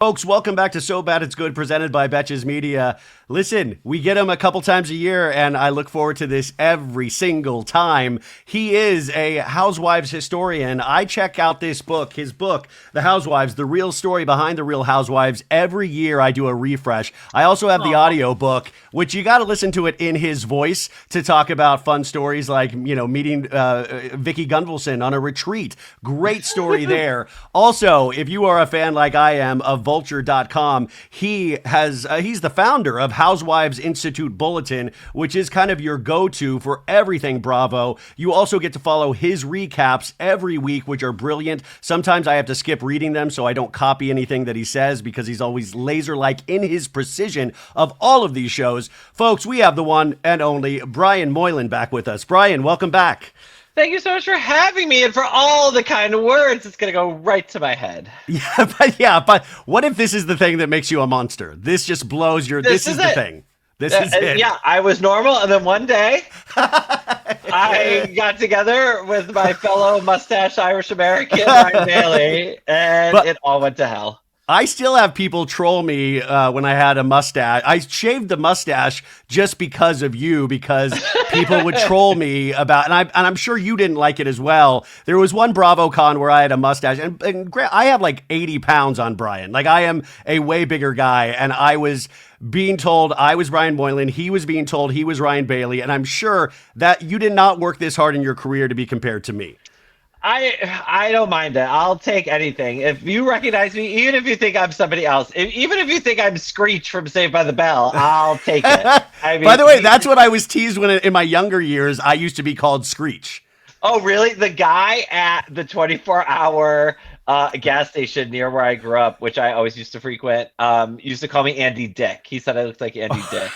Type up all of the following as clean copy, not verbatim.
Folks, welcome back to So Bad It's Good, presented by Betches Media. Listen, we get him a couple times a year, and I look forward to this every single time. He is a Housewives historian. I check out his book, The Housewives, the real story behind the Real Housewives. Every year I do a refresh. I also have the audio book, which you got to listen to it in his voice to talk about fun stories like, meeting Vicky Gunvalson on a retreat. Great story there. Also, if you are a fan like I am of vulture.com, he's the founder of Housewives Institute Bulletin, which is kind of your go-to for everything Bravo. You also get to follow his recaps every week, which are brilliant. Sometimes I have to skip reading them so I don't copy anything that he says, because he's always laser-like in his precision of all of these shows. Folks, we have the one and only Brian Moylan back with us. Brian, welcome back. Thank you so much for having me and for all the kind words. It's going to go right to my head. But what if this is the thing that makes you a monster? This just blows your... This is the thing. This is it. Yeah, I was normal, and then one day I got together with my fellow mustache Irish American, Ryan Bailey, and it all went to hell. I still have people troll me when I had a mustache. I shaved the mustache just because of you, because people would troll me about, and I'm sure you didn't like it as well. There was one BravoCon where I had a mustache, and I have like 80 pounds on Brian. Like, I am a way bigger guy, and I was being told I was Brian Moylan. He was being told he was Ryan Bailey, and I'm sure that you did not work this hard in your career to be compared to me. I don't mind it. I'll take anything. If you recognize me, even if you think I'm somebody else, even if you think I'm Screech from Saved by the Bell, I'll take it. I mean, by the way, that's what I was teased when in my younger years, I used to be called Screech. Oh, really? The guy at the 24-hour gas station near where I grew up, which I always used to frequent, used to call me Andy Dick. He said I looked like Andy Dick.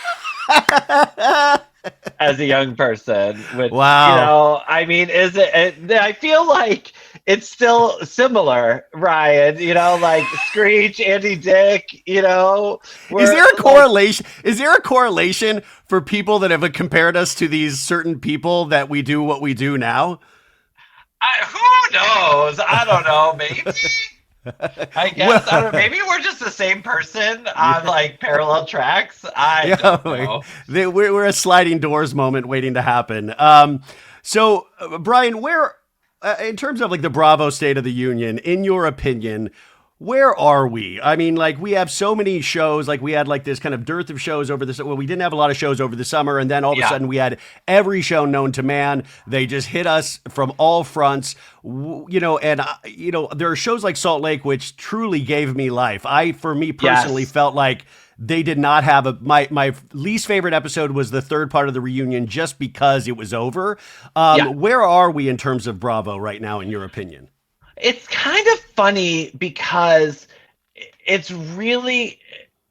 As a young person, which, wow. I mean, I feel like it's still similar, Ryan, like Screech, Andy Dick, Is there a correlation? Is there a correlation for people that have compared us to these certain people that we do what we do now? Who knows? I don't know, maybe. I guess I don't know, maybe we're just the same person on like parallel tracks. I don't know. We're a sliding doors moment waiting to happen. So Brian, where in terms of like the Bravo State of the Union, in your opinion, where are we? I mean, like, we have so many shows. Like, we had like this kind of dearth of shows over this. Well, we didn't have a lot of shows over the summer, and then all of a sudden we had every show known to man. They just hit us from all fronts. There are shows like Salt Lake, which truly gave me life. For me personally, felt like they did not have my least favorite episode was the third part of the reunion, just because it was over. Where are we in terms of Bravo right now, in your opinion? It's kind of funny because it's really,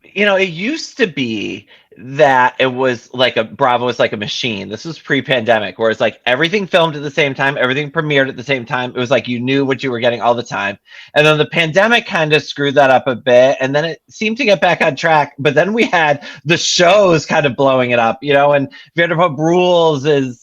it used to be that it was like Bravo was like a machine. This was pre-pandemic, where it's like everything filmed at the same time, everything premiered at the same time. It was like you knew what you were getting all the time. And then the pandemic kind of screwed that up a bit, and then it seemed to get back on track. But then we had the shows kind of blowing it up, and Vanderpump Rules is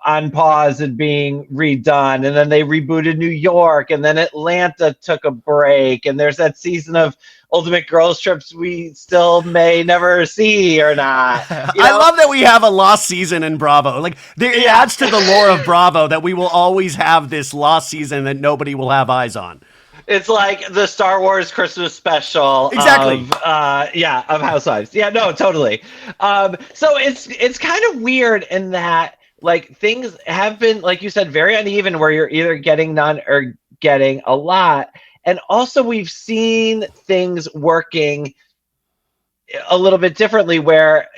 on pause and being redone, and then they rebooted New York, and then Atlanta took a break, and there's that season of Ultimate Girls Trips we still may never see or not. I love that we have a lost season in Bravo. Like, it adds to the lore of Bravo that we will always have this lost season that nobody will have eyes on. It's like the Star Wars Christmas special. Exactly. Of Housewives. Yeah, no, totally. So it's kind of weird in that, like, things have been, like you said, very uneven, where you're either getting none or getting a lot. And also we've seen things working a little bit differently, where,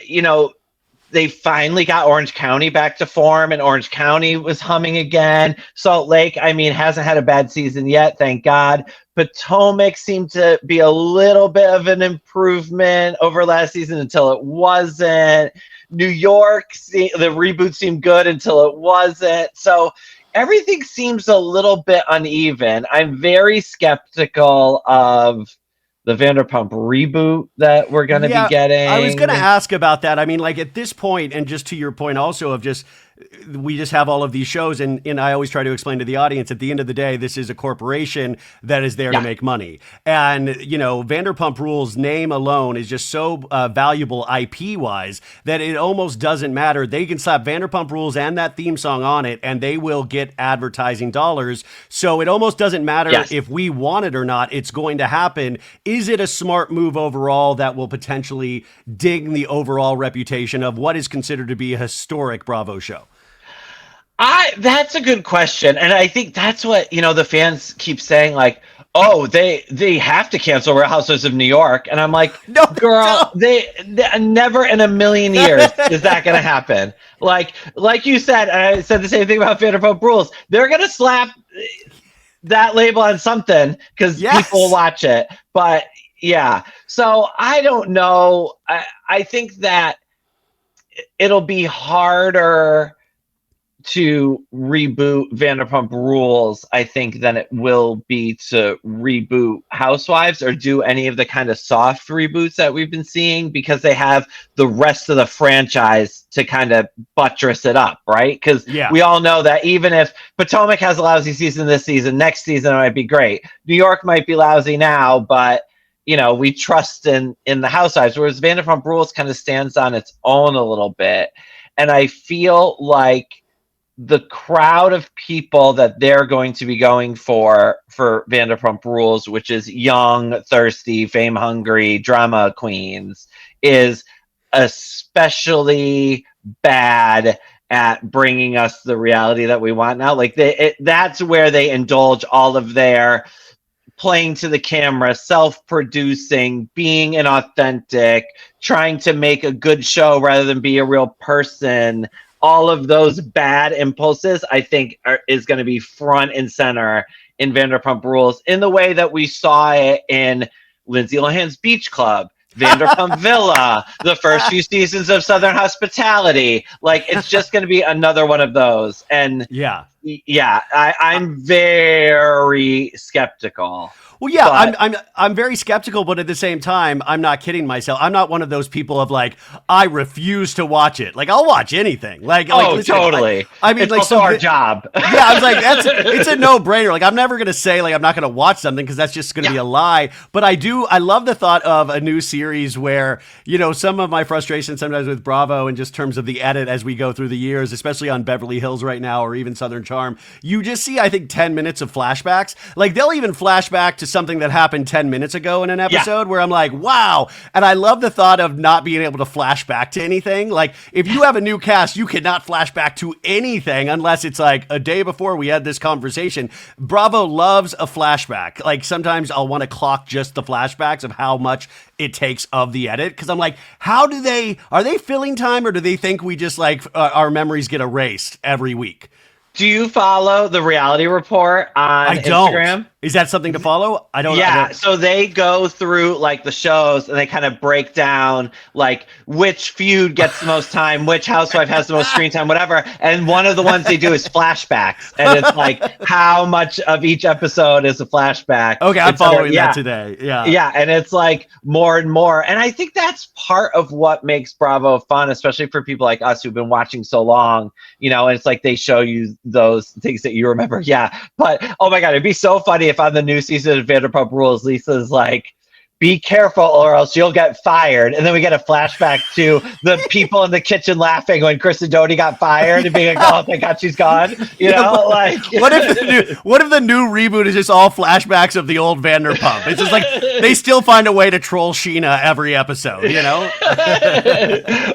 they finally got Orange County back to form, and Orange County was humming again. Salt Lake, I mean, hasn't had a bad season yet, thank God. Potomac seemed to be a little bit of an improvement over last season until it wasn't. New York, the reboot seemed good until it wasn't. So everything seems a little bit uneven. I'm very skeptical of the Vanderpump reboot that we're going to be getting. I was going to ask about that. I mean, like, at this point, and just to your point also of just we just have all of these shows, and I always try to explain to the audience, at the end of the day, this is a corporation that is there to make money. And, Vanderpump Rules name alone is just so valuable IP-wise that it almost doesn't matter. They can slap Vanderpump Rules and that theme song on it, and they will get advertising dollars. So it almost doesn't matter if we want it or not. It's going to happen. Is it a smart move overall that will potentially ding the overall reputation of what is considered to be a historic Bravo show? That's a good question, and I think that's what the fans keep saying, like, oh, they have to cancel Real Housewives of New York, and I'm like, no, girl, no. They never in a million years is that going to happen. Like you said, and I said the same thing about Vanderpump Rules. They're going to slap that label on something because people will watch it. But yeah, so I don't know. I think that it'll be harder to reboot Vanderpump Rules, I think, than it will be to reboot Housewives or do any of the kind of soft reboots that we've been seeing, because they have the rest of the franchise to kind of buttress it up, right? Because we all know that even if Potomac has a lousy season this season, next season it might be great. New York might be lousy now, but we trust in the Housewives, whereas Vanderpump Rules kind of stands on its own a little bit. And I feel like the crowd of people that they're going to be going for Vanderpump Rules, which is young, thirsty, fame-hungry drama queens, is especially bad at bringing us the reality that we want now. Like that's where they indulge all of their playing to the camera, self-producing, being inauthentic, trying to make a good show rather than be a real person. All of those bad impulses, I think, is going to be front and center in Vanderpump Rules in the way that we saw it in Lindsay Lohan's Beach Club, Vanderpump Villa, the first few seasons of Southern Hospitality. Like, it's just going to be another one of those. And I'm very skeptical. Well, yeah, I'm very skeptical, but at the same time, I'm not kidding myself. I'm not one of those people of like, I refuse to watch it. Like, I'll watch anything. Listen, totally. I mean, it's like, also our job. Yeah, I was like, it's a no-brainer. Like, I'm never gonna say like I'm not gonna watch something because that's just gonna be a lie. But I love the thought of a new series where some of my frustration sometimes with Bravo in just terms of the edit as we go through the years, especially on Beverly Hills right now or even Southern Charm, you just see, I think, 10 minutes of flashbacks. Like, they'll even flashback to something that happened 10 minutes ago in an episode where I'm like, wow. And I love the thought of not being able to flash back to anything. Like, if you have a new cast, you cannot flash back to anything unless it's like a day before we had this conversation. Bravo loves a flashback. Like, sometimes I'll want to clock just the flashbacks of how much it takes of the edit. Because I'm like, are they filling time, or do they think we just like our memories get erased every week? Do you follow the Reality Report on Instagram? Is that something to follow? I don't. Yeah, so they go through like the shows and they kind of break down like which feud gets the most time, which housewife has the most screen time, whatever. And one of the ones they do is flashbacks, and it's like how much of each episode is a flashback. Okay, I'm following that today. Yeah, and it's like more and more. And I think that's part of what makes Bravo fun, especially for people like us who've been watching so long. And it's like they show you those things that you remember. Yeah, but oh my God, it'd be so funny if on the new season of Vanderpump Rules, Lisa's like, be careful or else you'll get fired. And then we get a flashback to the people in the kitchen laughing when Chris and Dodie got fired and being like, oh, thank God she's gone. Like what if the new reboot is just all flashbacks of the old Vanderpump? It's just like they still find a way to troll Sheena every episode,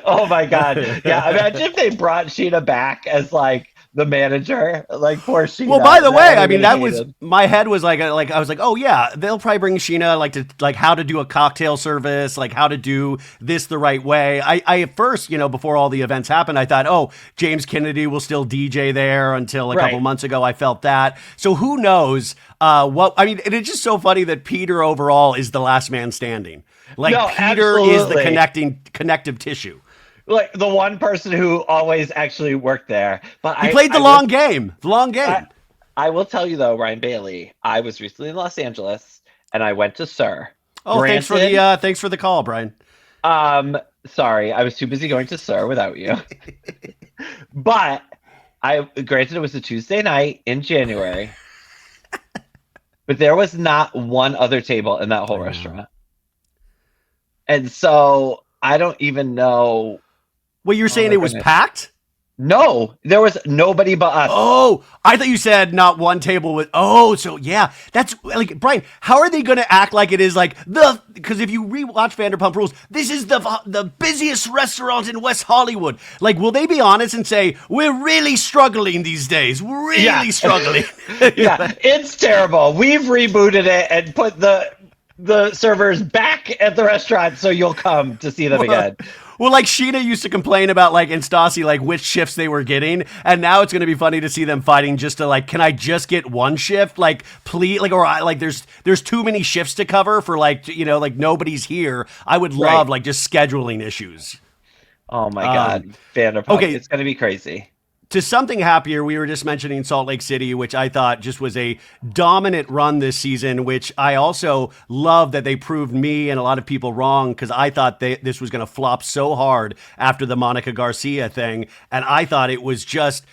Oh my God. Yeah. Imagine if they brought Sheena back as like the manager, like poor Sheena. Well, by the way, I mean, that was my head was like I was like, oh yeah, they'll probably bring Sheena like how to do a cocktail service, like how to do this the right way. I at first, before all the events happened, I thought, oh, James Kennedy will still DJ there until a couple months ago. I felt that. So who knows what? I mean, it's just so funny that Peter overall is the last man standing. Like Peter is the connective tissue. Like the one person who always actually worked there. But he played the long game. The long game. I will tell you though, Ryan Bailey, I was recently in Los Angeles and I went to SUR. Oh, thanks for the call, Brian. Sorry, I was too busy going to SUR without you. But I granted it was a Tuesday night in January, but there was not one other table in that whole I know. restaurant. And so I don't even know. Well, you're Oh saying my it was goodness. packed? No, there was nobody but us. Oh, I thought you said not one table with. Oh, so yeah, that's like Brian. How are they going to act like it is like the? Because if you rewatch Vanderpump Rules, this is the busiest restaurant in West Hollywood. Like, will they be honest and say we're really struggling these days? We're Yeah. really struggling. Yeah, it's terrible. We've rebooted it and put the servers back at the restaurant so you'll come to see them Well, again. well, like Sheena used to complain about like and Stassi like which shifts they were getting, and now it's going to be funny to see them fighting just to like, can I just get one shift? Like, please, like, or like there's too many shifts to cover for like like nobody's here. I would love Right. like just scheduling issues. Oh my God. Vanderpump. Okay, It's gonna be crazy. to something happier, we were just mentioning Salt Lake City, which I thought just was a dominant run this season, which I also love that they proved me and a lot of people wrong because I thought this was going to flop so hard after the Monica Garcia thing. And I thought it was just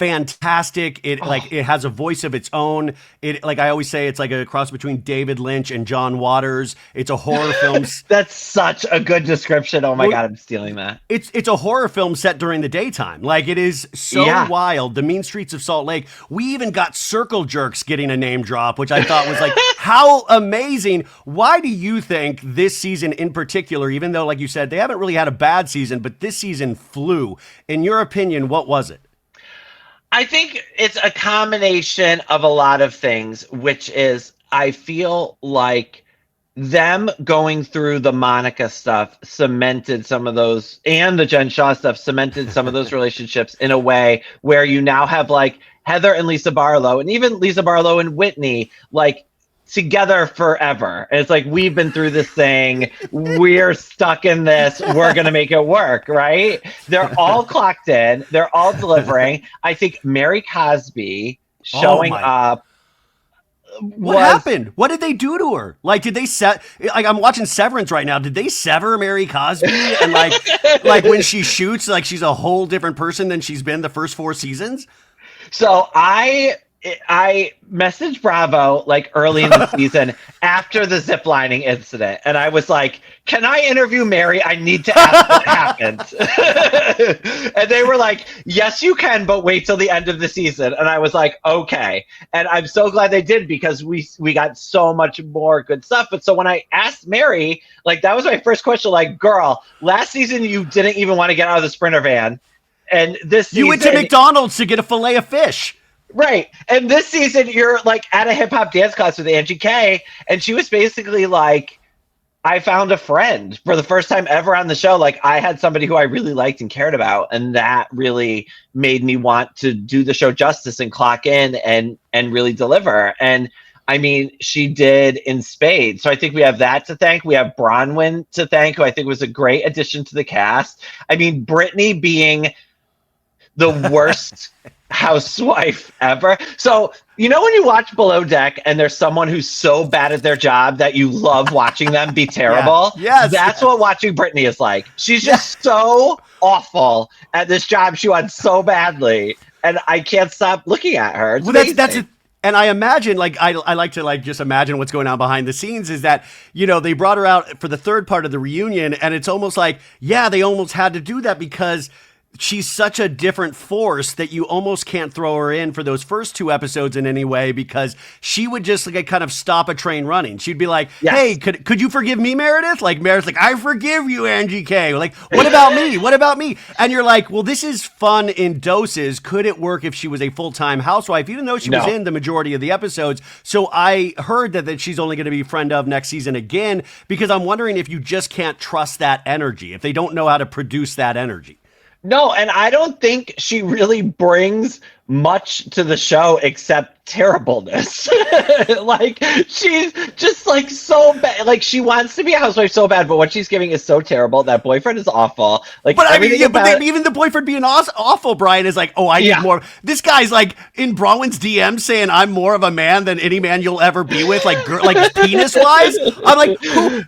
fantastic. It like it has a voice of its own. It like I always say, it's like a cross between David Lynch and John Waters. It's a horror film. That's such a good description. Oh my God, I'm stealing that. It's a horror film set during the daytime. Like it is so Yeah. wild. The mean streets of Salt Lake. We even got Circle Jerks getting a name drop, which I thought was like how amazing. Why do you think this season in particular, even though like you said they haven't really had a bad season, but this season flew? In your opinion, what was it? I think it's a combination of a lot of things, which is I feel like them going through the Monica stuff cemented some of those, and the Jen Shaw stuff cemented some of those relationships in a way where you now have like Heather and Lisa Barlow, and even Lisa Barlow and Whitney, like together forever. And it's like, we've been through this thing. We're stuck in this. We're going to make it work, right? They're all clocked in. They're all delivering. I think Mary Cosby Oh showing my. up What was happened? What did they do to her? Like, did they set? Like, I'm watching Severance right now. Did they sever Mary Cosby? And like when she shoots, like she's a whole different person than she's been the first 4 seasons. So I messaged Bravo like early in the season after the ziplining incident, and I was like, "Can I interview Mary? I need to ask what happened." And they were like, "Yes, you can, but wait till the end of the season." And I was like, "Okay." And I'm so glad they did because we got so much more good stuff. But so when I asked Mary, like that was my first question, like, "Girl, last season you didn't even want to get out of the Sprinter van." And this season, You went to McDonald's to get a fillet of fish. right. And this season, you're like at a hip hop dance class with Angie K. And she was basically like, I found a friend for the first time ever on the show. Like, I had somebody who I really liked and cared about. And that really made me want to do the show justice and clock in and really deliver. And I mean, she did in spades. So I think we have that to thank. We have Bronwyn to thank, who I think was a great addition to the cast. I mean, Brittany being the worst housewife ever. So, you know, when you watch Below Deck and there's someone who's so bad at their job that you love watching them be terrible, Yeah. Yes. that's what watching Brittany is like. She's just so awful at this job she wants so badly, and I can't stop looking at her. It's Well, that's amazing. it. And I imagine, like, I like to like just imagine what's going on behind the scenes is that, they brought her out for the third part of the reunion, and it's almost like, yeah, they almost had to do that because she's such a different force that you almost can't throw her in for those first 2 episodes in any way because she would just like kind of stop a train running. She'd be like, Yes. "Hey, could you forgive me, Meredith?" Like Meredith's like, "I forgive you, Angie K." Like, "What about me? What about me?" And you're like, "Well, this is fun in doses. Could it work if she was a full-time housewife?" Even though she was No. in the majority of the episodes. So I heard that she's only going to be friend of next season again because I'm wondering if you just can't trust that energy, if they don't know how to produce that energy. No, and I don't think she really brings much to the show except terribleness. Like she's just like so bad. Like she wants to be a housewife so bad, but what she's giving is so terrible. That boyfriend is awful. Like But I mean, everything about even the boyfriend being awful, Brian, is like, oh, I need more. This guy's like in Braunwyn's DM saying I'm more of a man than any man you'll ever be with, like penis wise. I'm like, who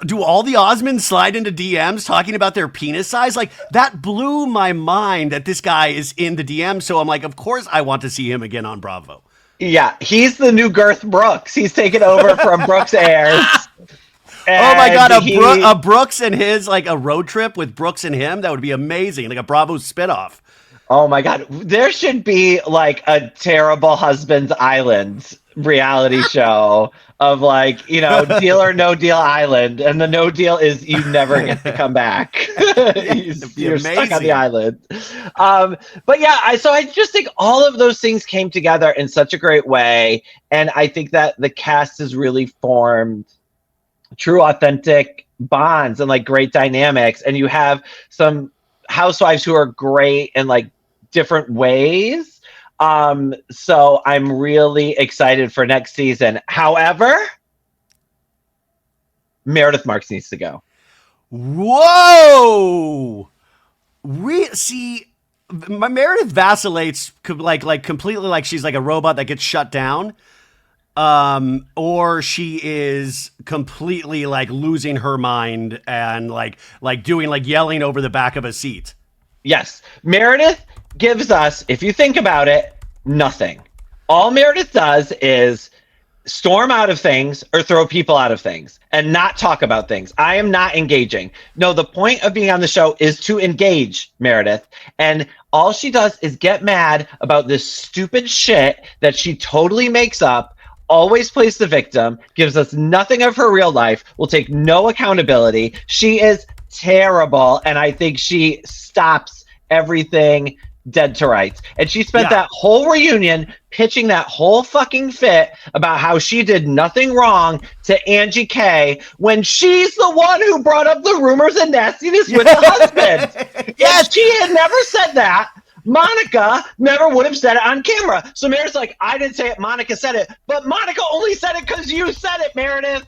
do all the Osmonds slide into DMs talking about their penis size? Like that blew my mind that this guy is in the DM. So I'm like, of course I want to see him again on Bravo. Yeah, he's the new Girth Brooks. He's taken over from Brooks Ayers. Oh my God, a Brooks and his, like a road trip with Brooks and him. That would be amazing. Like a Bravo spinoff. Oh my God. There should be like a Terrible Husbands Island reality show of like, you know, Deal or No Deal Island. And the no deal is you never get to come back. You're stuck on the island. But yeah, so I just think all of those things came together in such a great way. And I think that the cast has really formed true, authentic bonds and like great dynamics. And you have some housewives who are great in like different ways. So I'm really excited for next season. However, Meredith Marks needs to go. Whoa! See, my Meredith vacillates like completely, like she's like a robot that gets shut down. Or she is completely like losing her mind and like doing like yelling over the back of a seat. Yes. Meredith gives us, if you think about it, nothing. All Meredith does is storm out of things or throw people out of things and not talk about things. I am not engaging. No, the point of being on the show is to engage Meredith. And all she does is get mad about this stupid shit that she totally makes up, always plays the victim, gives us nothing of her real life, will take no accountability. She is terrible. And I think she stops everything dead to rights. And she spent that whole reunion pitching that whole fucking fit about how she did nothing wrong to Angie K when she's the one who brought up the rumors and nastiness with the husband. Yes, if she had never said that, Monica never would have said it on camera. So Meredith's like, I didn't say it, Monica said it. But Monica only said it because you said it, Meredith.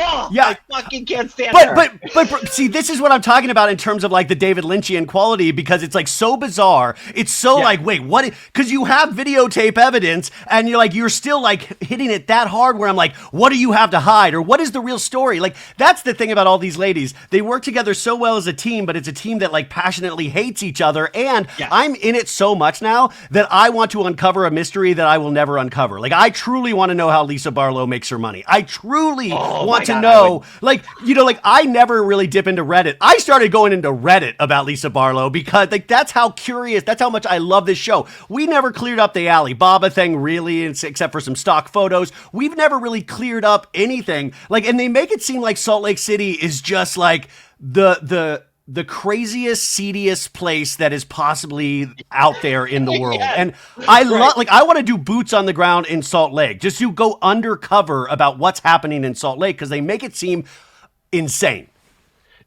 Oh, yeah. I fucking can't stand her. But see, this is what I'm talking about in terms of like the David Lynchian quality, because it's like so bizarre. It's so like, wait, what? Because you have videotape evidence and you're still like hitting it that hard where I'm like, what do you have to hide? Or what is the real story? Like, that's the thing about all these ladies. They work together so well as a team, but it's a team that like passionately hates each other. And I'm in it so much now that I want to uncover a mystery that I will never uncover. Like, I truly want to know how Lisa Barlow makes her money. I truly want to know, like I never really dip into Reddit. I started going into Reddit about Lisa Barlow because like that's how curious, that's how much I love this show. We never cleared up the Alibaba thing really, except for some stock photos. We've never really cleared up anything. Like, and they make it seem like Salt Lake City is just like the craziest, seediest place that is possibly out there in the world. And I love, like, I want to do boots on the ground in Salt Lake, just to go undercover about what's happening in Salt Lake, because they make it seem insane.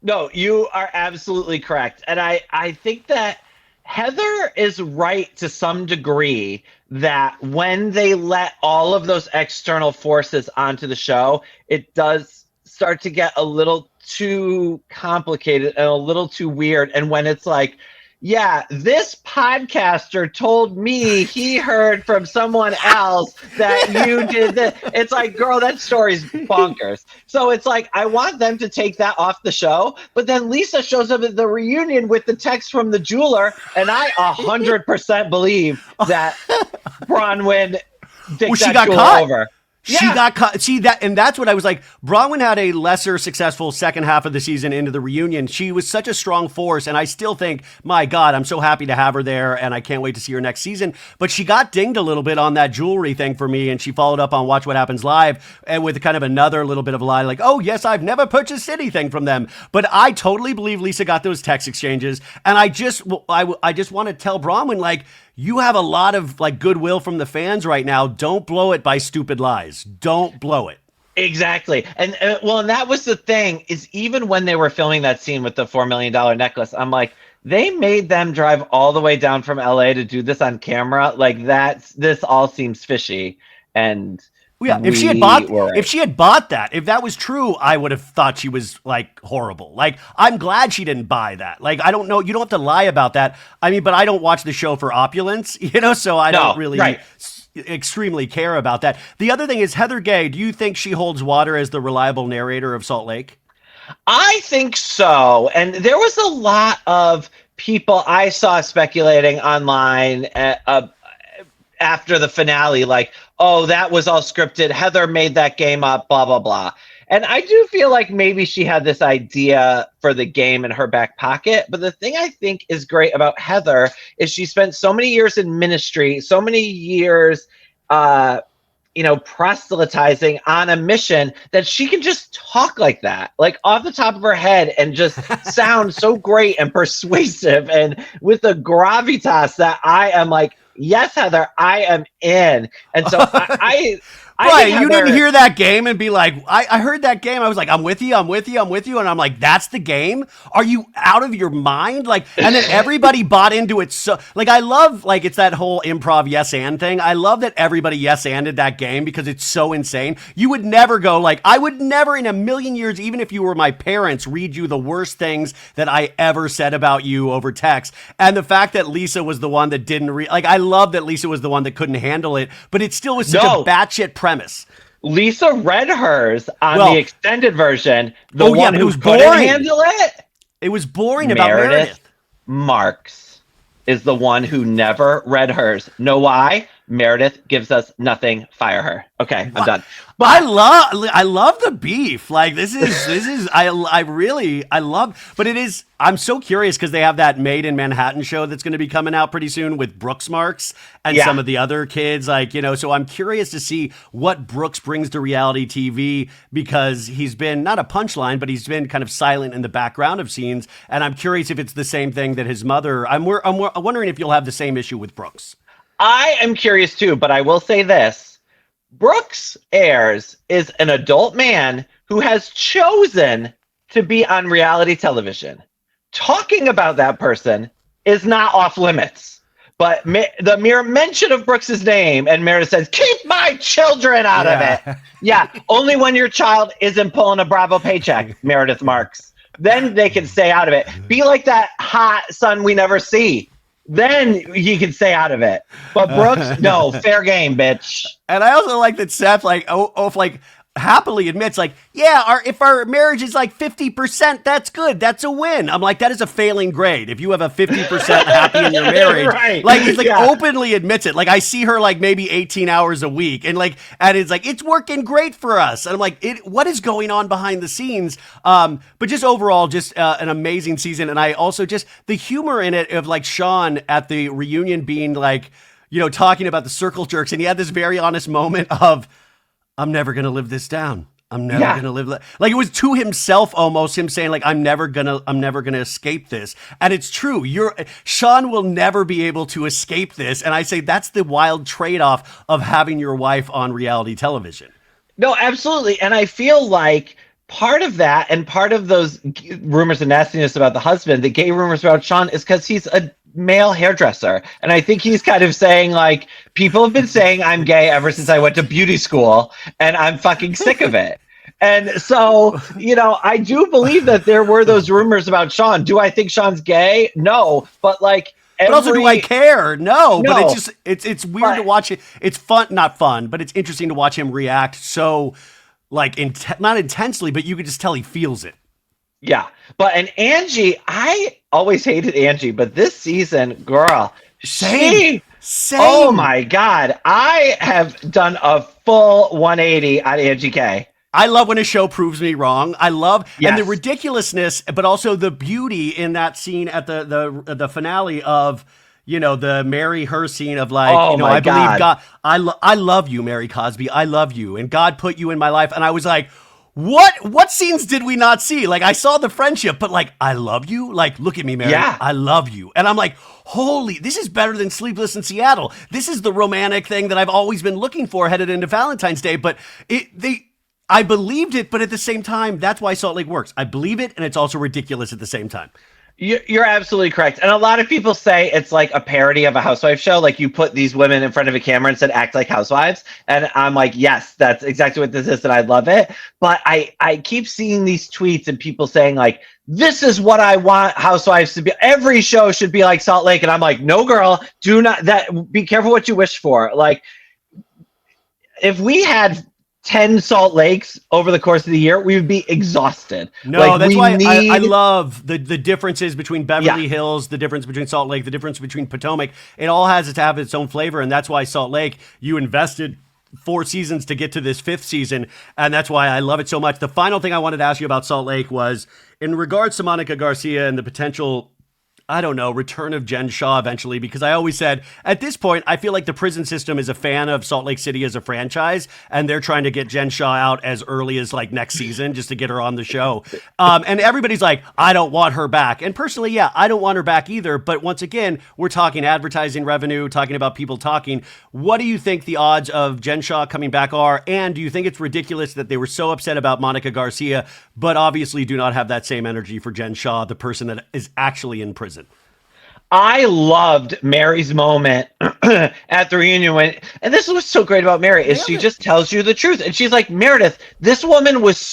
No, you are absolutely correct. And I think that Heather is right to some degree that when they let all of those external forces onto the show, it does start to get a little too complicated and a little too weird. And when it's like, yeah, this podcaster told me he heard from someone else that you did this. It's like, girl, that story's bonkers. So it's like, I want them to take that off the show. But then Lisa shows up at the reunion with the text from the jeweler. And I 100% believe that Braunwyn dicked that jeweler over. She got caught. See that, and that's what I was like. Braunwyn had a lesser successful second half of the season into the reunion. She was such a strong force, and I still think, my God, I'm so happy to have her there, and I can't wait to see her next season. But she got dinged a little bit on that jewelry thing for me, and she followed up on Watch What Happens Live, and with kind of another little bit of a lie, like, oh yes, I've never purchased anything from them. But I totally believe Lisa got those text exchanges, and I just want to tell Braunwyn, like, you have a lot of like goodwill from the fans right now. Don't blow it by stupid lies. Don't blow it. Exactly. And well, and that was the thing, is even when they were filming that scene with the $4 million necklace, I'm like, they made them drive all the way down from LA to do this on camera. Like this all seems fishy. And Yeah, we were if right. she had bought that, if that was true, I would have thought she was like horrible. Like I'm glad she didn't buy that. Like I don't know, you don't have to lie about that. I mean, but I don't watch the show for opulence, so I don't No, really right. extremely care about that. The other thing is Heather Gay, do you think she holds water as the reliable narrator of Salt Lake? I think so. And there was a lot of people I saw speculating online after the finale, like, oh, that was all scripted. Heather made that game up, blah, blah, blah. And I do feel like maybe she had this idea for the game in her back pocket. But the thing I think is great about Heather is she spent so many years in ministry, so many years, proselytizing on a mission that she can just talk like that, like off the top of her head and just sound so great and persuasive and with a gravitas that I am like, yes, Heather, I am in. And so I think Right, you Heather, didn't hear that game and be like, I heard that game. I was like, I'm with you, I'm with you, I'm with you. And I'm like, that's the game? Are you out of your mind? Like, and then everybody bought into it. So, like, I love, like, it's that whole improv yes and thing. I love that everybody yes anded that game because it's so insane. You would never go, like, I would never in a million years, even if you were my parents, read you the worst things that I ever said about you over text. And the fact that Lisa was the one that didn't like, I love that Lisa was the one that couldn't handle it, but it still was such a batshit premise. Lisa read hers on the extended version. The Oh, yeah, one but it who was couldn't boring. handle it, It was boring about Meredith. Marks is the one who never read hers. Know why? Meredith gives us nothing. Fire her. Okay, I'm done. But I love the beef. Like this is I love, but it is, I'm so curious because they have that Made in Manhattan show that's going to be coming out pretty soon with Brooks Marks and some of the other kids, like, so I'm curious to see what Brooks brings to reality TV because he's been not a punchline, but he's been kind of silent in the background of scenes. And I'm curious if it's the same thing that his mother, I'm wondering if you'll have the same issue with Brooks. I am curious too, but I will say this. Brooks Ayers is an adult man who has chosen to be on reality television. Talking about that person is not off limits. But the mere mention of Brooks's name, and Meredith says, keep my children out of it. Yeah, only when your child isn't pulling a Bravo paycheck, Meredith Marks. Then they can stay out of it. Be like that hot son we never see. Then he can stay out of it. But Brooks, no, fair game, bitch. And I also like that Seth, happily admits, like, yeah, if our marriage is like 50%, that's good. That's a win. I'm like, that is a failing grade. If you have a 50% happy in your marriage, right. Like, he's like openly admits it. Like, I see her like maybe 18 hours a week, and it's like, it's working great for us. And I'm like, what is going on behind the scenes? But just overall, just an amazing season. And I also just the humor in it of like Sean at the reunion being like, talking about the circle jerks, and he had this very honest moment of, I'm never going to live this down. I'm never going to live like it was to himself, almost him saying like, I'm never going to escape this. And it's true. Sean will never be able to escape this. And I say, that's the wild trade-off of having your wife on reality television. No, absolutely. And I feel like part of that and part of those rumors and nastiness about the husband, the gay rumors about Sean, is because he's a male hairdresser. And I think he's kind of saying like, people have been saying I'm gay ever since I went to beauty school and I'm fucking sick of it. And so, I do believe that there were those rumors about Sean. Do I think Sean's gay? No. But like, but also, do I care? No. But it's just, it's weird to watch it. It's fun, not fun, but it's interesting to watch him react so like, not intensely, but you could just tell he feels it. Yeah. And Angie, I always hated Angie, but this season, girl, Same. Oh my God. I have done a full 180 on Angie K. I love when a show proves me wrong. I love and the ridiculousness, but also the beauty in that scene at the finale of, the marry her scene of like, I believe God. I love you, Mary Cosby. I love you. And God put you in my life. And I was like, what scenes did we not see? Like, I saw the friendship, but like, I love you. Like, look at me, Mary. Yeah. I love you. And I'm like, holy, this is better than Sleepless in Seattle. This is the romantic thing that I've always been looking for headed into Valentine's Day. But I believed it, but at the same time, that's why Salt Lake works. I believe it, and it's also ridiculous at the same time. You're absolutely correct. And a lot of people say it's like a parody of a housewife show. Like you put these women in front of a camera and said, act like housewives. And I'm like, yes, that's exactly what this is. And I love it. But I keep seeing these tweets and people saying like, this is what I want housewives to be. Every show should be like Salt Lake. And I'm like, no, girl, do not be careful what you wish for. Like if we had 10 Salt Lakes over the course of the year, we would be exhausted. No, like, that's why I love the differences between Beverly Hills, the difference between Salt Lake, the difference between Potomac. It all has to have its own flavor, and that's why Salt Lake, you invested 4 seasons to get to this 5th season, and that's why I love it so much. The final thing I wanted to ask you about Salt Lake was in regards to Monica Garcia and the potential, I don't know, return of Jen Shaw eventually, because I always said, at this point, I feel like the prison system is a fan of Salt Lake City as a franchise, and they're trying to get Jen Shaw out as early as like next season just to get her on the show. And everybody's like, I don't want her back. And personally, yeah, I don't want her back either. But once again, we're talking advertising revenue, talking about people talking. What do you think the odds of Jen Shaw coming back are? And do you think it's ridiculous that they were so upset about Monica Garcia, but obviously do not have that same energy for Jen Shaw, the person that is actually in prison? I loved Mary's moment at the reunion and this was so great about Mary is she just tells you the truth. And she's like, Meredith, this woman was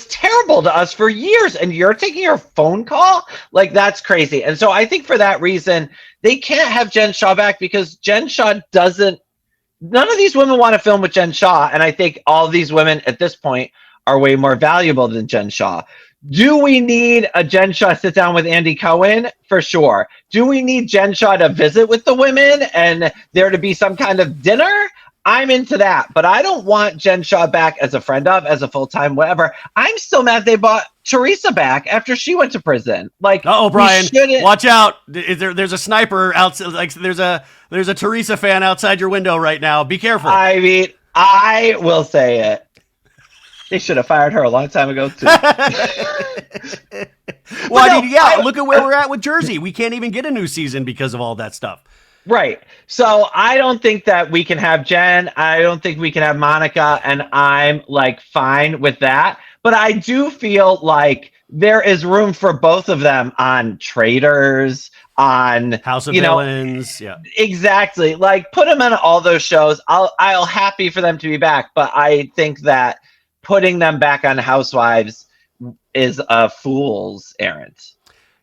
terrible to us for years, and you're taking her phone call? Like, that's crazy. And so I think for that reason, they can't have Jen Shaw back because Jen Shaw none of these women want to film with Jen Shaw. And I think all these women at this point are way more valuable than Jen Shaw. Do we need a Jen Shaw sit down with Andy Cohen? For sure. Do we need Jen Shaw to visit with the women and there to be some kind of dinner? I'm into that, but I don't want Jen Shaw back as a friend of, as a full-time whatever. I'm still mad they bought Teresa back after she went to prison. Like, oh, Brian, watch out! There's a sniper outside. Like, there's a Teresa fan outside your window right now. Be careful. I mean, I will say it. They should have fired her a long time ago, too. Well, look at where we're at with Jersey. We can't even get a new season because of all that stuff. Right. So I don't think that we can have Jen. I don't think we can have Monica, and I'm like fine with that. But I do feel like there is room for both of them on Traitors, on House of Villains. Yeah, exactly. Like, put them on all those shows. I'll happy for them to be back. But I think that putting them back on Housewives is a fool's errand.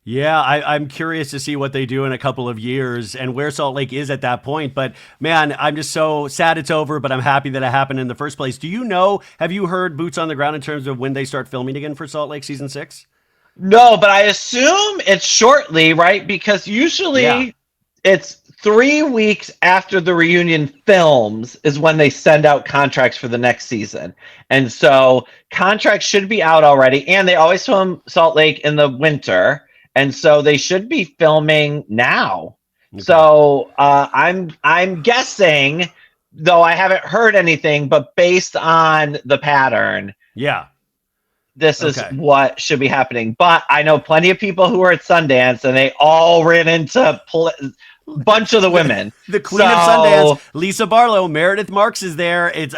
Yeah, I'm curious to see what they do in a couple of years and where Salt Lake is at that point. But man, I'm just so sad it's over, but I'm happy that it happened in the first place. Have you heard boots on the ground in terms of when they start filming again for Salt Lake season 6? No, but I assume it's shortly, right? Because usually it's 3 weeks after the reunion films is when they send out contracts for the next season. And so contracts should be out already. And they always film Salt Lake in the winter. And so they should be filming now. Okay. So I'm guessing, though I haven't heard anything, but based on the pattern, this is what should be happening. But I know plenty of people who are at Sundance, and they all ran into bunch of the women. The Queen of Sundance, Lisa Barlow, Meredith Marks is there. And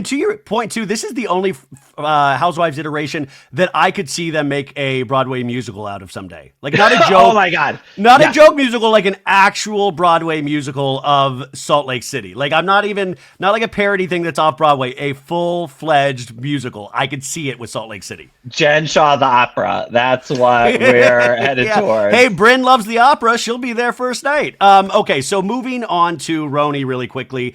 to your point too, this is the only Housewives iteration that I could see them make a Broadway musical out of someday. Like, not a joke. Oh my God. Not a joke musical, like an actual Broadway musical of Salt Lake City. Like, not like a parody thing that's off Broadway, a full-fledged musical. I could see it with Salt Lake City. Jen Shaw, the opera. That's what we're headed towards. Hey, Bryn loves the opera. She'll be there first night. Okay, so moving on to Roni really quickly.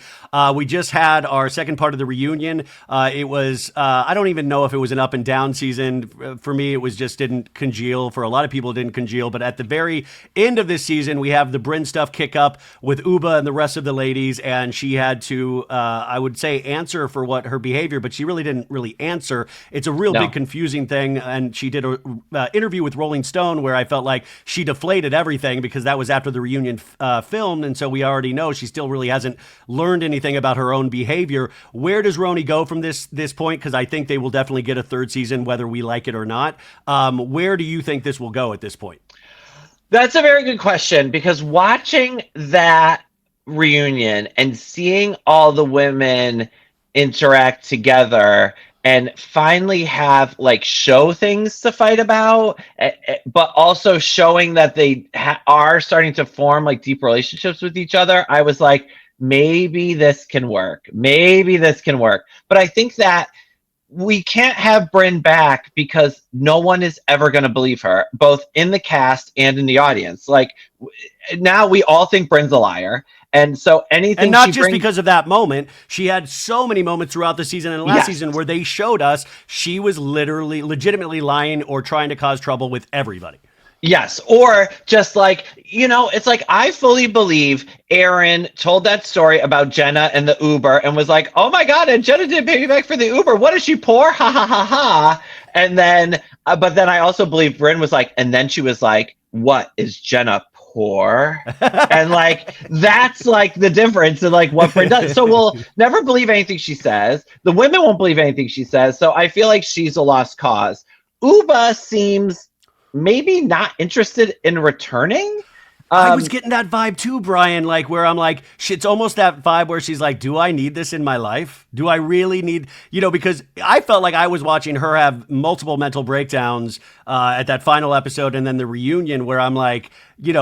We just had our second part of the reunion. It was, I don't even know if it was an up and down season. For me, it was just didn't congeal. For a lot of people, it didn't congeal. But at the very end of this season, we have the Bryn stuff kick up with Uba and the rest of the ladies. And she had to, I would say, answer for what her behavior, but she really didn't really answer. It's a real big confusing thing. And she did an interview with Rolling Stone where I felt like she deflated everything because that was after the reunion filmed. And so we already know she still really hasn't learned anything about her own behavior. Where does Roni go from this point? Because I think they will definitely get a third season, whether we like it or not. Where do you think this will go at this point? That's a very good question, because watching that reunion and seeing all the women interact together and finally have like show things to fight about, but also showing that they are starting to form like deep relationships with each other. I was like, maybe this can work. Maybe this can work. But I think that we can't have Bryn back because no one is ever going to believe her, both in the cast and in the audience. Like now we all think Bryn's a liar. And so And anything not she just brings, because of that moment. She had so many moments throughout the season and last yes, season where they showed us she was legitimately lying or trying to cause trouble with everybody. yes, or just like, it's like I fully believe Aaron told that story about Jenna and the Uber and was like, "Oh my god, and Jenna didn't pay me back for the Uber. What is she poor? Ha ha ha ha." And then, but then I also believe Bryn was like, and then she was like, "What is Jenna poor?" And like that's like the difference in like what Bryn does. So we'll never believe anything she says. The women won't believe anything she says. So I feel like she's a lost cause. Uba seems maybe not interested in returning. I was getting that vibe too, Brian, like where I'm like, it's almost that vibe where she's like, do I need this in my life? Do I really need, because I felt like I was watching her have multiple mental breakdowns at that final episode and then the reunion where I'm like,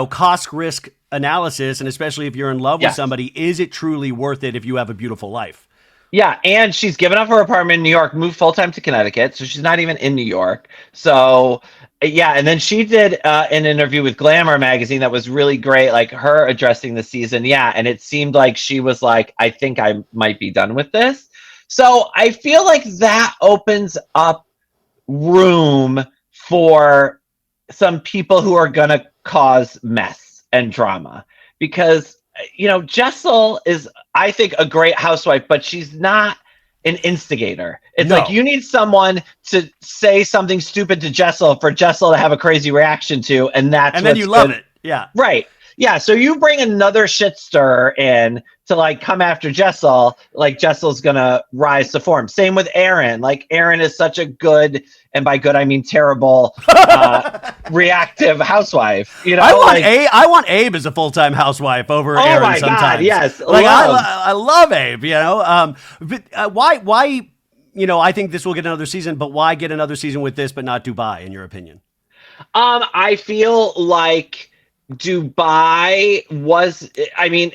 cost risk analysis. And especially if you're in love with Yes. somebody, is it truly worth it if you have a beautiful life? Yeah, and she's given up her apartment in New York, moved full time to Connecticut, so she's not even in New York. So, yeah, and then she did an interview with Glamour magazine that was really great, like her addressing the season. Yeah, and it seemed like she was like, I think I might be done with this. So I feel like that opens up room for some people who are going to cause mess and drama because Jessel is, I think, a great housewife, but she's not an instigator. It's No. like you need someone to say something stupid to Jessel for Jessel to have a crazy reaction to, and And then you love it. Yeah. Right. Yeah. So you bring another shit stirrer in to like come after Jessel, like Jessel's gonna rise to form. Same with Aaron. Like Aaron is such a good, and by good I mean terrible, reactive housewife. I want Abe as a full-time housewife over Oh Aaron my sometimes. God, yes. Like I love Abe, but why I think this will get another season, but why get another season with this but not Dubai in your opinion? I feel like Dubai was, I mean,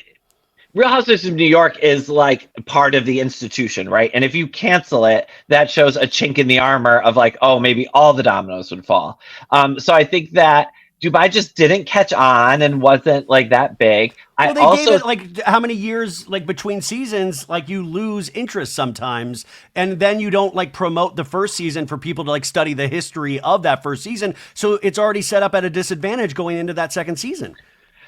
Real Housewives of New York is like part of the institution, right? And if you cancel it, that shows a chink in the armor of like, oh, maybe all the dominoes would fall. So I think that Dubai just didn't catch on and wasn't like that big. I Well, they also gave it like how many years like between seasons, like you lose interest sometimes, and then you don't like promote the first season for people to like study the history of that first season. So it's already set up at a disadvantage going into that second season.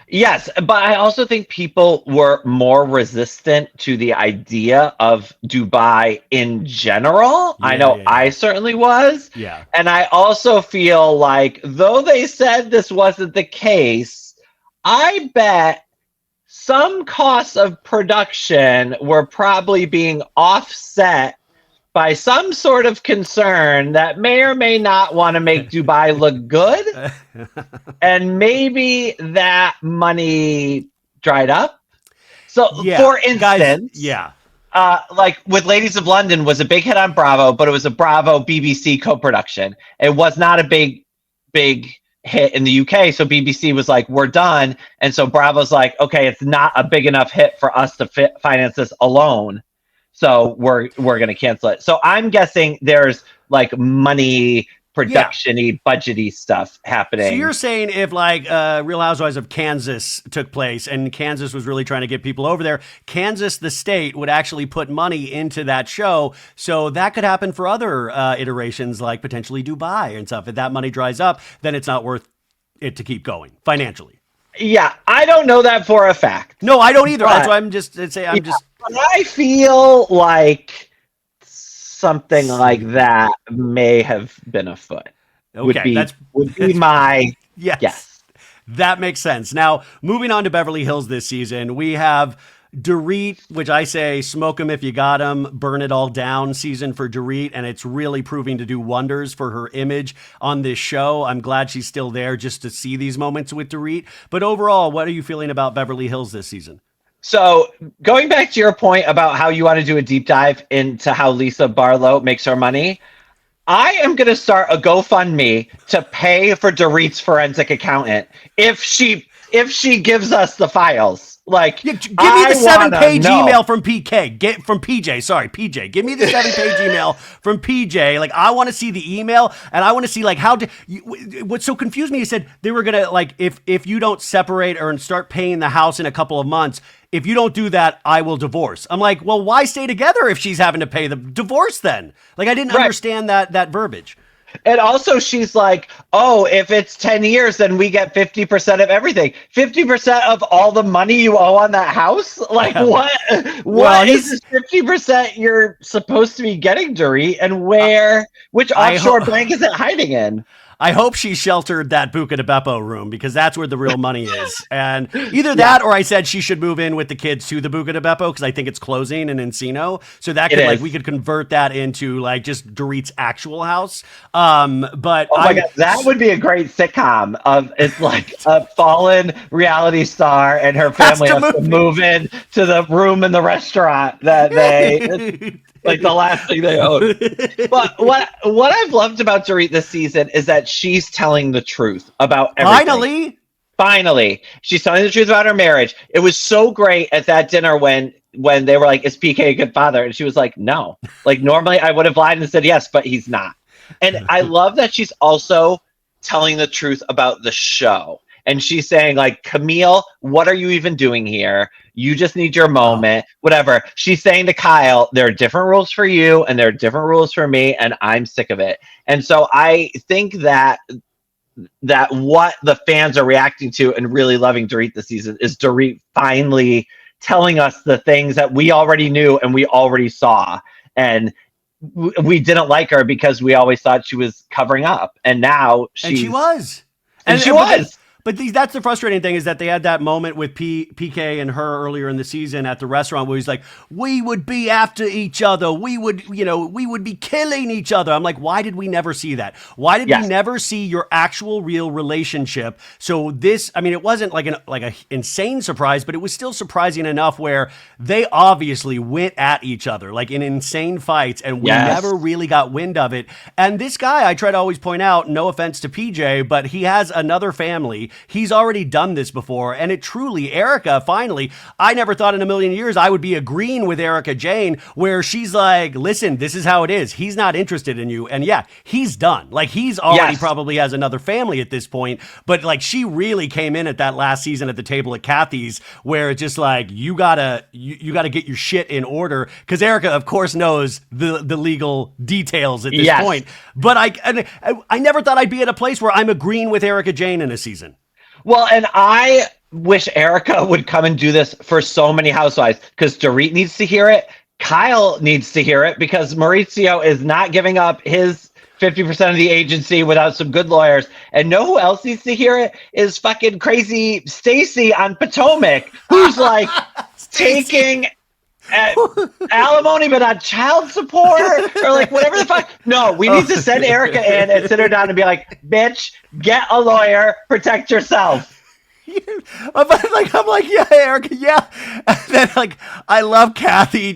Yes, but I also think people were more resistant to the idea of Dubai in general. I know I certainly was. Yeah. And I also feel like, though they said this wasn't the case, I bet some costs of production were probably being offset by some sort of concern that may or may not want to make Dubai look good. And maybe that money dried up. So, for instance, like with Ladies of London was a big hit on Bravo, but it was a Bravo BBC co-production. It was not a big hit in the UK. So BBC was like, we're done. And so Bravo's like, okay, it's not a big enough hit for us to finance this alone. So we're going to cancel it. So I'm guessing there's like money, production-y, budgety stuff happening. So you're saying if like Real Housewives of Kansas took place and Kansas was really trying to get people over there, Kansas, the state, would actually put money into that show. So that could happen for other iterations like potentially Dubai and stuff. If that money dries up, then it's not worth it to keep going financially. Yeah, I don't know that for a fact. No, I don't either. That's why I'm just saying. I feel like something like that may have been afoot. Okay, would be my yes. That makes sense. Now, moving on to Beverly Hills this season, we have Dorit, which I say smoke 'em if you got 'em, burn it all down season for Dorit, and it's really proving to do wonders for her image on this show. I'm glad she's still there just to see these moments with Dorit. But overall, what are you feeling about Beverly Hills this season? So going back to your point about how you want to do a deep dive into how Lisa Barlow makes her money, I am going to start a GoFundMe to pay for Dorit's forensic accountant if she gives us the files. Like, Yeah, give me I the want to 7-page know. email from PK. Get from PJ. Sorry, PJ. Give me the 7-page email from PJ. Like, I want to see the email, and I want to see like how. What so confused me? He said they were gonna like if you don't separate or start paying the house in a couple of months. If you don't do that, I will divorce. I'm like, well, why stay together if she's having to pay the divorce then? Like, I didn't Right. understand that verbiage. And also, she's like, oh, if it's 10 years, then we get 50% of everything. 50% of all the money you owe on that house? Like, what? Well, What is this 50% you're supposed to be getting, Dorit? And which offshore bank is it hiding in? I hope she sheltered that Buca de Beppo room because that's where the real money is. And either Yeah. that or I said she should move in with the kids to the Buca de Beppo because I think it's closing in Encino. So that could like we could convert that into like just Dorit's actual house. But oh my God, that would be a great sitcom of it's like a fallen reality star and her family has to move in to the room in the restaurant that they like the last thing they own. But what I've loved about Dorit this season is that she's telling the truth about everything. Finally, she's telling the truth about her marriage. It was so great at that dinner when they were like, "Is PK a good father?" And she was like, "No." Like normally I would have lied and said yes, but he's not. And I love that she's also telling the truth about the show. And she's saying like, Camille, what are you even doing here? You just need your moment, whatever. She's saying to Kyle, there are different rules for you and there are different rules for me, and I'm sick of it. And so I think that what the fans are reacting to and really loving Dorit this season is Dorit finally telling us the things that we already knew and we already saw. And we didn't like her because we always thought she was covering up. And now she was. And she was. But that's the frustrating thing is that they had that moment with PK and her earlier in the season at the restaurant where he's like, we would be after each other. We would be killing each other. I'm like, why did we never see that? Why did we never see your actual real relationship? So this, I mean, it wasn't like an insane surprise, but it was still surprising enough where they obviously went at each other like in insane fights and we never really got wind of it. And this guy, I try to always point out, no offense to PJ, but he has another family. He's already done this before, and it truly, Erica, finally, I never thought in a million years I would be agreeing with Erica Jane, where she's like, listen, this is how it is. He's not interested in you. And yeah, he's done. Like, he's already probably has another family at this point, but like, she really came in at that last season at the table at Kathy's, where it's just like, you gotta get your shit in order, because Erica, of course, knows the legal details at this point. But I never thought I'd be at a place where I'm agreeing with Erica Jane in a season. Well, and I wish Erica would come and do this for so many housewives because Dorit needs to hear it. Kyle needs to hear it because Maurizio is not giving up his 50% of the agency without some good lawyers. And know who else needs to hear it is fucking crazy Stacy on Potomac, who's like taking alimony but on child support or like whatever the fuck. No, we need to send Erica in and sit her down and be like, bitch, get a lawyer, protect yourself. I'm like, yeah, Erica, yeah. And then like, I love Kathy.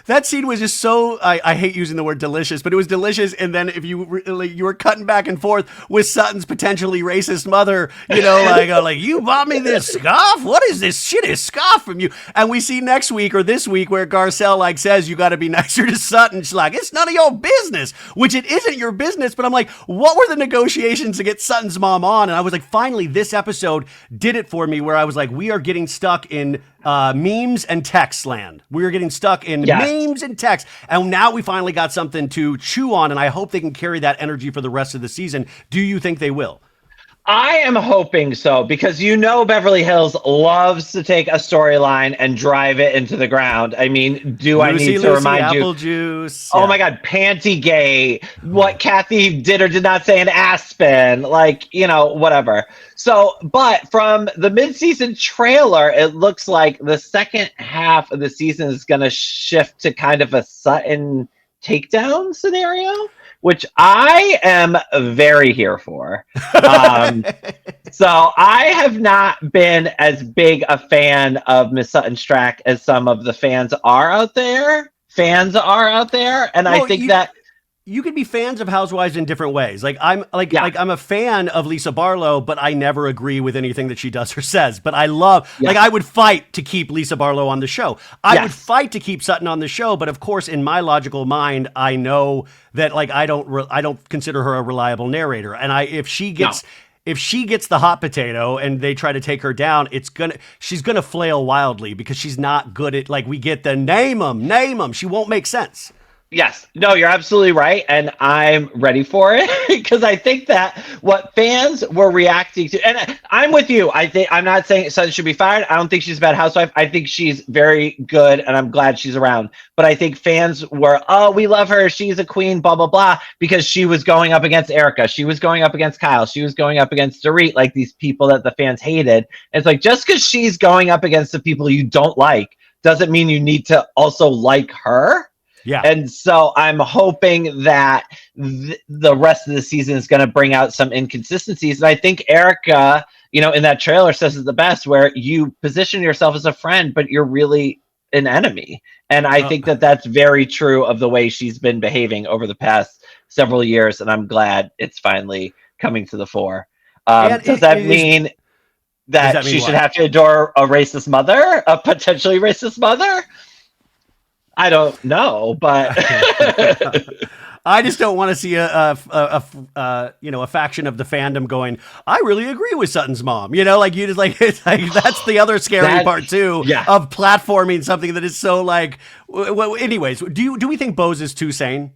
That scene was just so, I hate using the word delicious, but it was delicious. And then if you were cutting back and forth with Sutton's potentially racist mother, like you bought me this scarf. What is this shitty scarf from you? And we see next week or this week where Garcelle like says you got to be nicer to Sutton. She's like, it's none of your business, which it isn't your business. But I'm like, what were the negotiations to get Sutton's mom on? And I was like, finally, this episode did it for me, where I was like, we are getting stuck in memes and text land. We are getting stuck in memes and text. And now we finally got something to chew on, and I hope they can carry that energy for the rest of the season. Do you think they will? I am hoping so, because Beverly Hills loves to take a storyline and drive it into the ground. I mean, I need to remind apple you? Juice. Oh my God, Pantygate, what Kathy did or did not say in Aspen, whatever. So, but from the mid-season trailer, it looks like the second half of the season is going to shift to kind of a Sutton takedown scenario, which I am very here for. Um, so I have not been as big a fan of Miss Sutton Strack as some of the fans are out there. And I Well, think that you could be fans of Housewives in different ways. Like I'm yeah, I'm a fan of Lisa Barlow, but I never agree with anything that she does or says. But I love yeah, like I would fight to keep Lisa Barlow on the show. I would yes, fight to keep Sutton on the show, but of course in my logical mind, I know that like I don't consider her a reliable narrator. And I no. if she gets the hot potato and they try to take her down, she's gonna flail wildly because she's not good at like we get the name them. She won't make sense. Yes, no, you're absolutely right, and I'm ready for it because I think that what fans were reacting to, and I'm with you. I think I'm not saying Sutton should be fired. I don't think she's a bad housewife. I think she's very good, and I'm glad she's around. But I think fans were, oh, we love her. She's a queen, blah blah blah, because she was going up against Erica. She was going up against Kyle. She was going up against Dorit, like these people that the fans hated. And it's like just because she's going up against the people you don't like doesn't mean you need to also like her. Yeah. And so I'm hoping that the rest of the season is going to bring out some inconsistencies. And I think Erica, in that trailer says it the best, where you position yourself as a friend, but you're really an enemy. And I think that that's very true of the way she's been behaving over the past several years. And I'm glad it's finally coming to the fore. Does that mean does that that mean she should what? have to adore a racist mother, a potentially racist mother? I don't know, but I just don't want to see a faction of the fandom going, I really agree with Sutton's mom. Like you just like it's like that's the other scary part too yeah. of platforming something that is so like. Well, anyways, do we think Bose is too sane?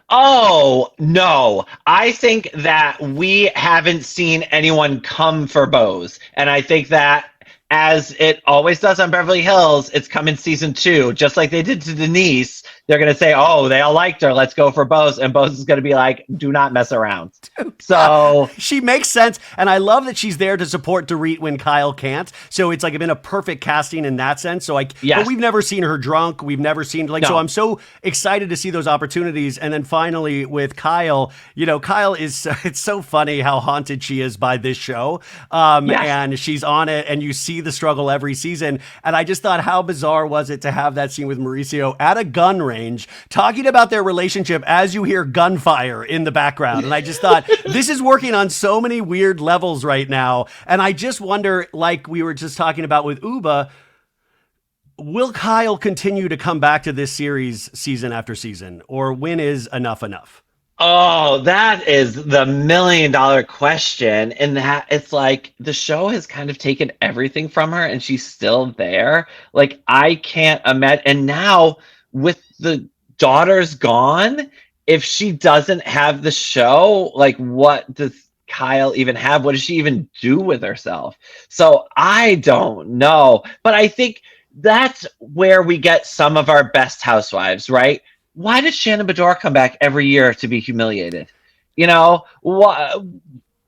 Oh, no. I think that we haven't seen anyone come for Bose. And I think that as it always does on Beverly Hills, it's come in season 2, just like they did to Denise. They're going to say, oh, they all liked her. Let's go for Bose. And Bose is going to be like, do not mess around. So she makes sense. And I love that she's there to support Dorit when Kyle can't. So it's like been a perfect casting in that sense. So but we've never seen her drunk. We've never seen so I'm so excited to see those opportunities. And then finally with Kyle, Kyle it's so funny how haunted she is by this show. And she's on it and you see the struggle every season. And I just thought, how bizarre was it to have that scene with Mauricio at a gun range talking about their relationship as you hear gunfire in the background. And I just thought, this is working on so many weird levels right now. And I just wonder, like we were just talking about with Uba, will Kyle continue to come back to this series season after season? Or when is enough enough? Oh, that is the $1 million question. And that it's like the show has kind of taken everything from her and she's still there. Like, I can't imagine. And now with the daughters gone, if she doesn't have the show, like, what does Kyle even have? What does she even do with herself? So I don't know. But I think that's where we get some of our best housewives, right? Why did Shannon Bedore come back every year to be humiliated?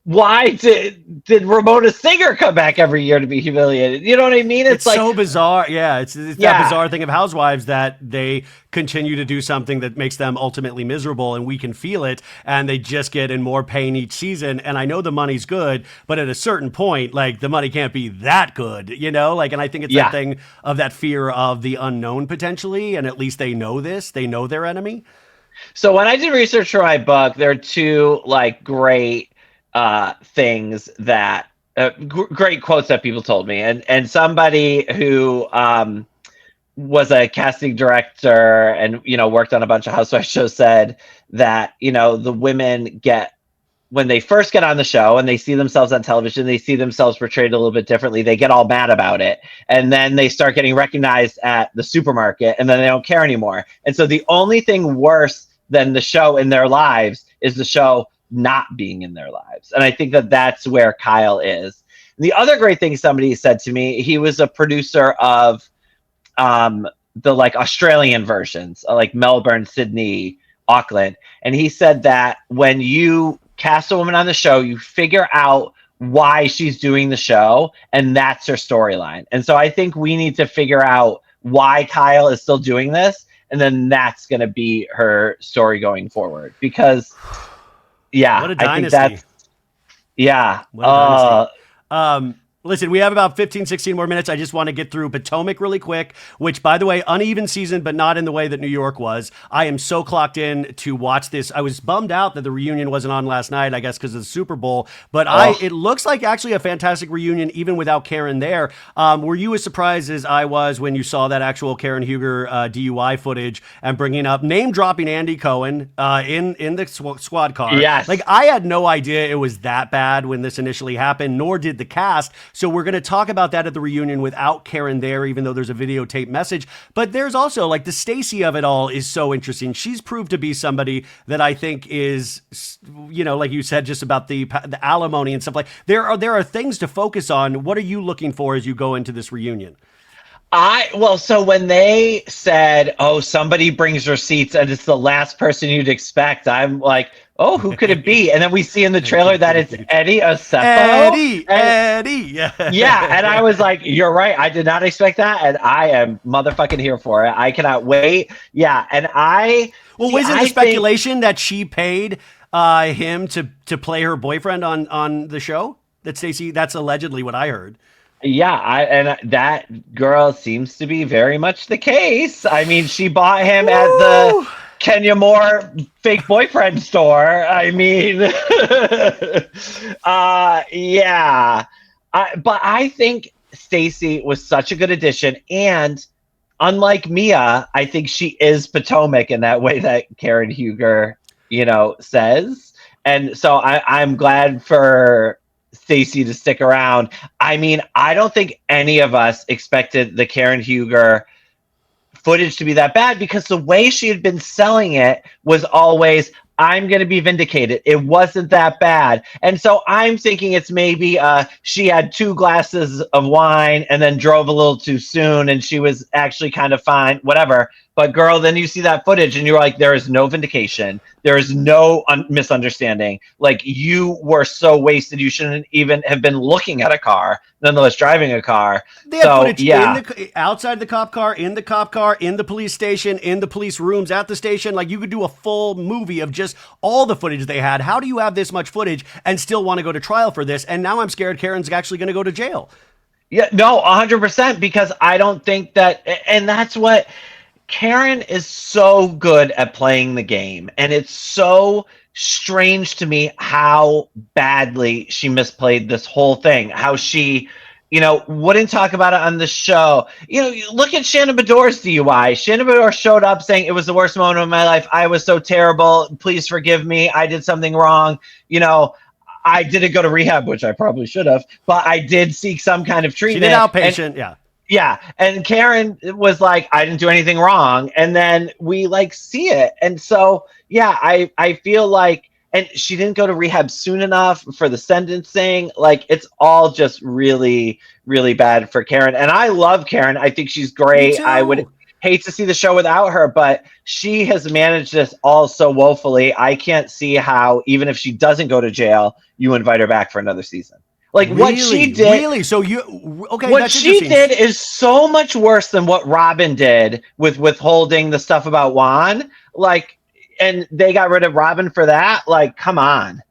Why did Ramona Singer come back every year to be humiliated? You know what I mean? It's like so bizarre. Yeah, it's that bizarre thing of Housewives that they continue to do something that makes them ultimately miserable, and we can feel it, and they just get in more pain each season. And I know the money's good, but at a certain point, like the money can't be that good, and I think it's that thing of that fear of the unknown potentially, and at least they know this, they know their enemy. So when I did research for my book, there are two great things that great quotes that people told me, and somebody who was a casting director and worked on a bunch of housewife shows said that the women get, when they first get on the show and they see themselves on television, they see themselves portrayed a little bit differently, they get all mad about it, and then they start getting recognized at the supermarket and then they don't care anymore. And so the only thing worse than the show in their lives is the show not being in their lives. And I think that that's where Kyle is. The other great thing somebody said to me, he was a producer of the Australian versions, like Melbourne, Sydney, Auckland. And he said that when you cast a woman on the show, you figure out why she's doing the show, and that's her storyline. And so I think we need to figure out why Kyle is still doing this and then that's going to be her story going forward. Because, What yeah, a I think dynasty. that's, yeah. What a dynasty. Listen, we have about 15, 16 more minutes. I just want to get through Potomac really quick, which, by the way, uneven season, but not in the way that New York was. I am so clocked in to watch this. I was bummed out that the reunion wasn't on last night, I guess because of the Super Bowl, but it looks like actually a fantastic reunion even without Karen there. Were you as surprised as I was when you saw that actual Karen Huger DUI footage and bringing up, name-dropping Andy Cohen in the squad car? Yes. Like, I had no idea it was that bad when this initially happened, nor did the cast. So we're going to talk about that at the reunion without Karen there, even though there's a videotape message. But there's also, like, the Stacey of it all is so interesting. She's proved to be somebody that I think is, you know, like you said, just about the alimony and stuff. Like, there are things to focus on. What are you looking for as you go into this reunion? So when they said, "Oh, somebody brings receipts," and it's the last person you'd expect, I'm like, "Oh, who could it be?" And then we see in the trailer that it's Eddie Acefo. Eddie. Yeah, and I was like, "You're right. I did not expect that, and I am motherfucking here for it. I cannot wait." Yeah, and wasn't the speculation that she paid him to play her boyfriend on the show? That Stacey, that's allegedly what I heard. Yeah, and that girl seems to be very much the case. I mean, she bought him at the Kenya Moore fake boyfriend store. I mean, yeah. But I think Stacey was such a good addition, and unlike Mia, I think she is Potomac in that way that Karen Huger, says. And so I'm glad for Stacey to stick around. I mean, I don't think any of us expected the Karen Huger footage to be that bad, because the way she had been selling it was always, I'm going to be vindicated. It wasn't that bad. And so I'm thinking it's maybe she had 2 glasses of wine and then drove a little too soon and she was actually kind of fine, whatever. But girl, then you see that footage and you're like, there is no vindication. There is no misunderstanding. Like, you were so wasted. You shouldn't even have been looking at a car, nonetheless driving a car. They have footage outside the cop car, in the police station, in the police rooms at the station. Like, you could do a full movie of just all the footage they had. How do you have this much footage and still want to go to trial for this? And now I'm scared Karen's actually going to go to jail. Yeah, no, 100%, because I don't think that, and that's what, Karen is so good at playing the game, and it's so strange to me how badly she misplayed this whole thing, how she, wouldn't talk about it on the show. You look at Shannon Bedore's DUI. Shannon Bedore showed up saying, it was the worst moment of my life. I was so terrible. Please forgive me. I did something wrong. I didn't go to rehab, which I probably should have, but I did seek some kind of treatment. She did outpatient, yeah. Yeah, and Karen was like, I didn't do anything wrong. And then we see it. And so, yeah, I feel like, and she didn't go to rehab soon enough for the sentencing. Like, it's all just really, really bad for Karen. And I love Karen. I think she's great. I would hate to see the show without her, but she has managed this all so woefully. I can't see how, even if she doesn't go to jail, you invite her back for another season. Like, really? What she did, really? So what she did is so much worse than what Robin did with withholding the stuff about Juan. Like, and they got rid of Robin for that. Like, come on.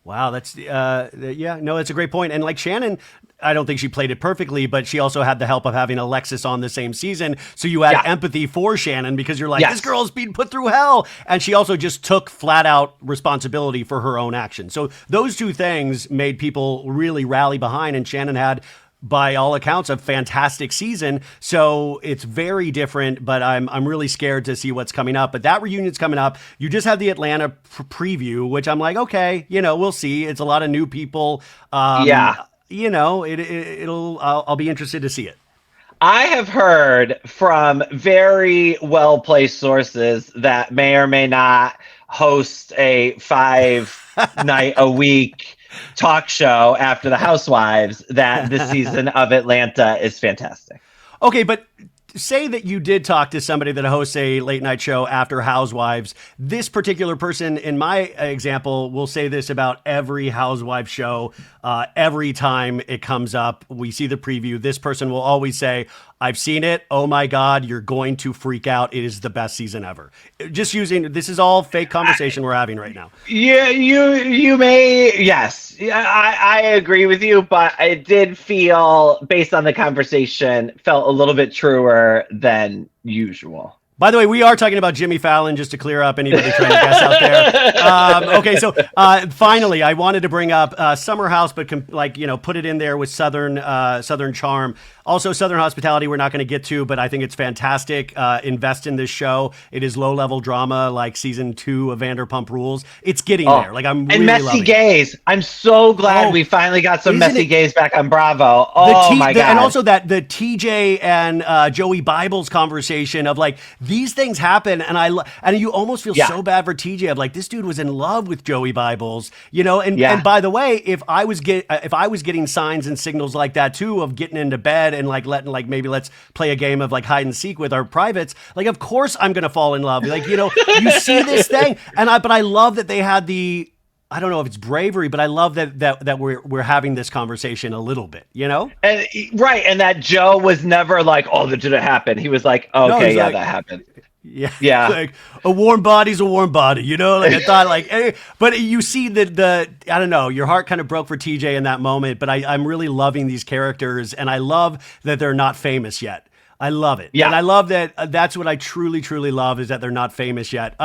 Wow, that's that's a great point. And like Shannon, I don't think she played it perfectly, but she also had the help of having Alexis on the same season. So you had empathy for Shannon, because you're like, this girl's being put through hell. And she also just took flat out responsibility for her own actions. So those two things made people really rally behind. And Shannon had, by all accounts, a fantastic season. So it's very different, but I'm really scared to see what's coming up. But that reunion's coming up. You just had the Atlanta preview, which I'm like, okay, we'll see. It's a lot of new people. I'll be interested to see it. I have heard from very well-placed sources that may or may not host a 5-night-a-week talk show after the Housewives that this season of Atlanta is fantastic. Okay, but say that you did talk to somebody that hosts a late night show after Housewives. This particular person, in my example, will say this about every Housewives show. Every time it comes up, we see the preview. This person will always say, I've seen it. Oh my God, you're going to freak out. It is the best season ever. Just using, this is all fake conversation we're having right now. Yeah, you may, yes. I agree with you, but it did feel, based on the conversation, felt a little bit truer than usual. By the way, we are talking about Jimmy Fallon, just to clear up anybody trying to guess out there. Okay, so finally, I wanted to bring up Summer House, but put it in there with Southern Charm. Also, Southern Hospitality, we're not going to get to, but I think it's fantastic. Invest in this show. It is low-level drama, like season 2 of Vanderpump Rules. It's getting there. Like I'm really messy loving gays. I'm so glad we finally got some messy gays back on Bravo. My God! And also that the TJ and Joey Bibles conversation of like these things happen, and you almost feel so bad for TJ of like this dude was in love with Joey Bibles, And by the way, if I was getting signs and signals like that too of getting into bed and maybe let's play a game of like hide and seek with our privates, like of course I'm gonna fall in love. Like you see this thing, but I love that they had I don't know if it's bravery, but I love that we're having this conversation a little bit, And right, and that Joe was never like, "Oh, that didn't happen." He was like, "Okay, that happened." Yeah. Like a warm body's a warm body, Like I thought, but you see I don't know, your heart kind of broke for TJ in that moment. But I'm really loving these characters, and I love that they're not famous yet. I love it, and I love that. That's what I truly, truly love is that they're not famous yet.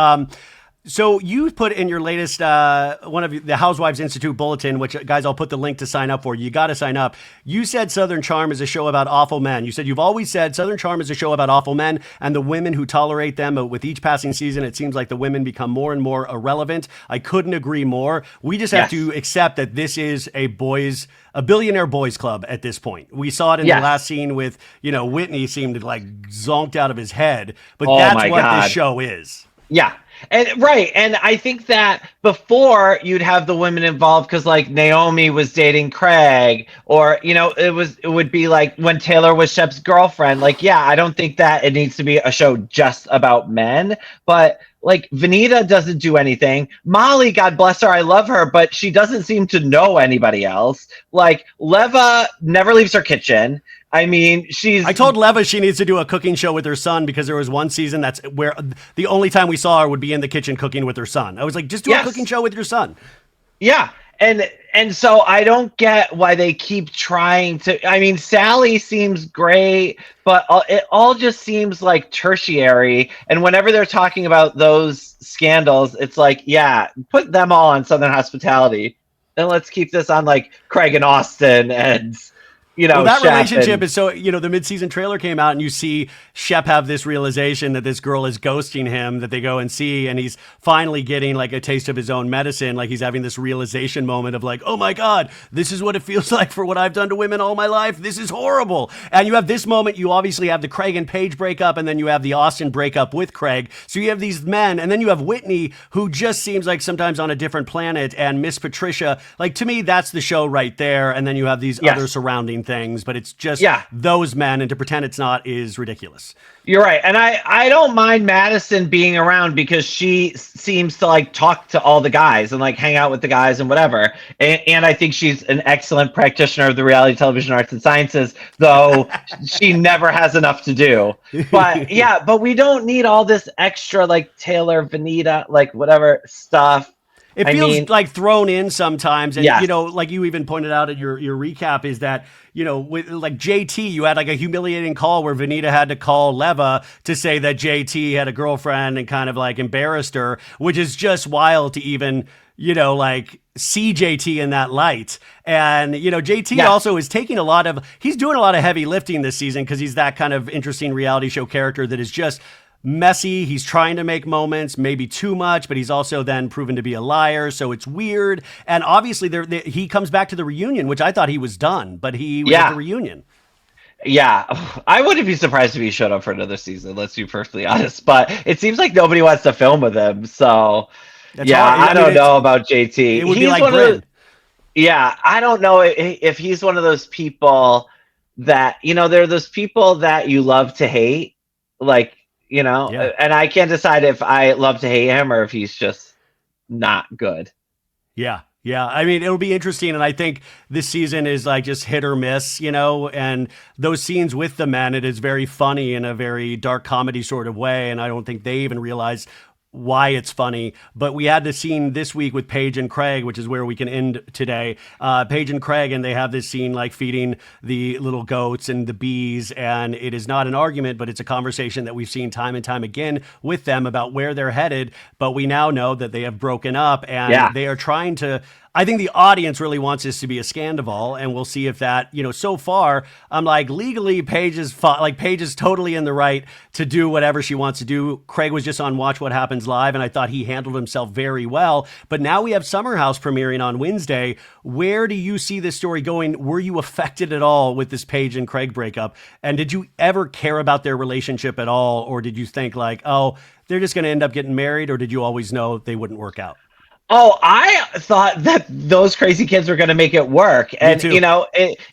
So you put in your latest one of the Housewives Institute bulletin, which guys, I'll put the link to sign up for. You got to sign up. You said Southern Charm is a show about awful men. You said you've always said Southern Charm is a show about awful men and the women who tolerate them. But with each passing season, it seems like the women become more and more irrelevant. I couldn't agree more. We just have to accept that this is a billionaire boys club at this point. We saw it in the last scene with, Whitney seemed like zonked out of his head, but that's what this show is. Yeah. And I think that before you'd have the women involved because like Naomi was dating Craig, or it would be like when Taylor was Shep's girlfriend. Like, I don't think that it needs to be a show just about men, but like Vanita doesn't do anything. Molly, God bless her, I love her, but she doesn't seem to know anybody else. Like Leva never leaves her kitchen. I mean, I told Leva she needs to do a cooking show with her son because there was one season that's where the only time we saw her would be in the kitchen cooking with her son. I was like, just do a cooking show with your son. Yeah. And so I don't get why they keep trying to. I mean, Sally seems great, but it all just seems like tertiary. And whenever they're talking about those scandals, it's like, put them all on Southern Hospitality. And let's keep this on like Craig and Austin and that relationship is so, the mid-season trailer came out and you see Shep have this realization that this girl is ghosting him, that they go and see, and he's finally getting like a taste of his own medicine. Like he's having this realization moment of like, oh my God, this is what it feels like for what I've done to women all my life. This is horrible. And you have this moment, you obviously have the Craig and Paige breakup, and then you have the Austin breakup with Craig. So you have these men, and then you have Whitney, who just seems like sometimes on a different planet, and Miss Patricia. Like to me, that's the show right there. And then you have these other surrounding things, but it's just those men, and to pretend it's not is ridiculous. You're right. And I don't mind Madison being around because she seems to like talk to all the guys and like hang out with the guys and whatever. And I think she's an excellent practitioner of the reality television arts and sciences, though she never has enough to do. But but we don't need all this extra like Taylor, Vanita, like whatever stuff. It feels like thrown in sometimes. And, like you even pointed out in your recap is that, with like JT, you had like a humiliating call where Vanita had to call Leva to say that JT had a girlfriend and kind of like embarrassed her, which is just wild to even, like see JT in that light. And, JT also is taking he's doing a lot of heavy lifting this season because he's that kind of interesting reality show character that is just messy. He's trying to make moments, maybe too much, but he's also then proven to be a liar. So it's weird. And obviously he comes back to the reunion, which I thought he was done, but he was at the reunion. Yeah, I wouldn't be surprised if he showed up for another season. Let's be perfectly honest, but it seems like nobody wants to film with him. So I don't know about JT. It would be like Bryn. I don't know if he's one of those people that, there are those people that you love to hate, like, Yeah. and I can't decide if I love to hate him or if he's just not good. Yeah. Yeah. I mean, it'll be interesting. And I think this season is like just hit or miss, and those scenes with the men, it is very funny in a very dark comedy sort of way. And I don't think they even realize why it's funny. But we had this scene this week with Paige and Craig, which is where we can end today. Paige and Craig, and they have this scene like feeding the little goats and the bees. And it is not an argument, but it's a conversation that we've seen time and time again with them about where they're headed. But we now know that they have broken up and Yeah. they are trying to. I think the audience really wants this to be a Scandival, and we'll see if that, so far, I'm like, legally, Paige is totally in the right to do whatever she wants to do. Craig was just on Watch What Happens Live, and I thought he handled himself very well. But now we have Summer House premiering on Wednesday. Where do you see this story going? Were you affected at all with this Paige and Craig breakup? And did you ever care about their relationship at all? Or did you think like, oh, they're just going to end up getting married? Or did you always know they wouldn't work out? Oh, I thought that those crazy kids were going to make it work. Me And, too.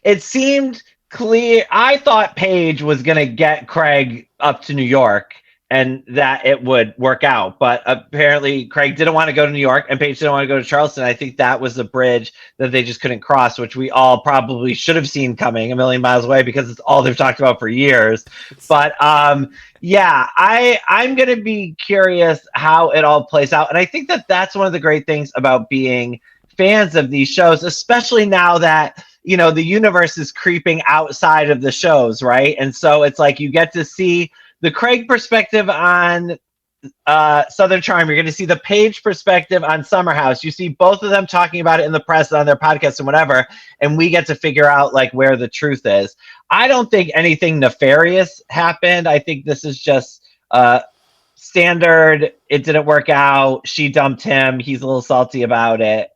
it seemed clear. I thought Paige was going to get Craig up to New York and that it would work out. But apparently, Craig didn't want to go to New York and Paige didn't want to go to Charleston. I think that was the bridge that they just couldn't cross, which we all probably should have seen coming a million miles away because it's all they've talked about for years. But yeah, I'm going to be curious how it all plays out. And I think that that's one of the great things about being fans of these shows, especially now that, the universe is creeping outside of the shows, right? And so it's like you get to see the Craig perspective on Southern Charm. You're going to see the Paige perspective on Summer House. You see both of them talking about it in the press, on their podcasts and whatever, and we get to figure out like where the truth is. I don't think anything nefarious happened. I think this is just standard. It didn't work out. She dumped him. He's a little salty about it,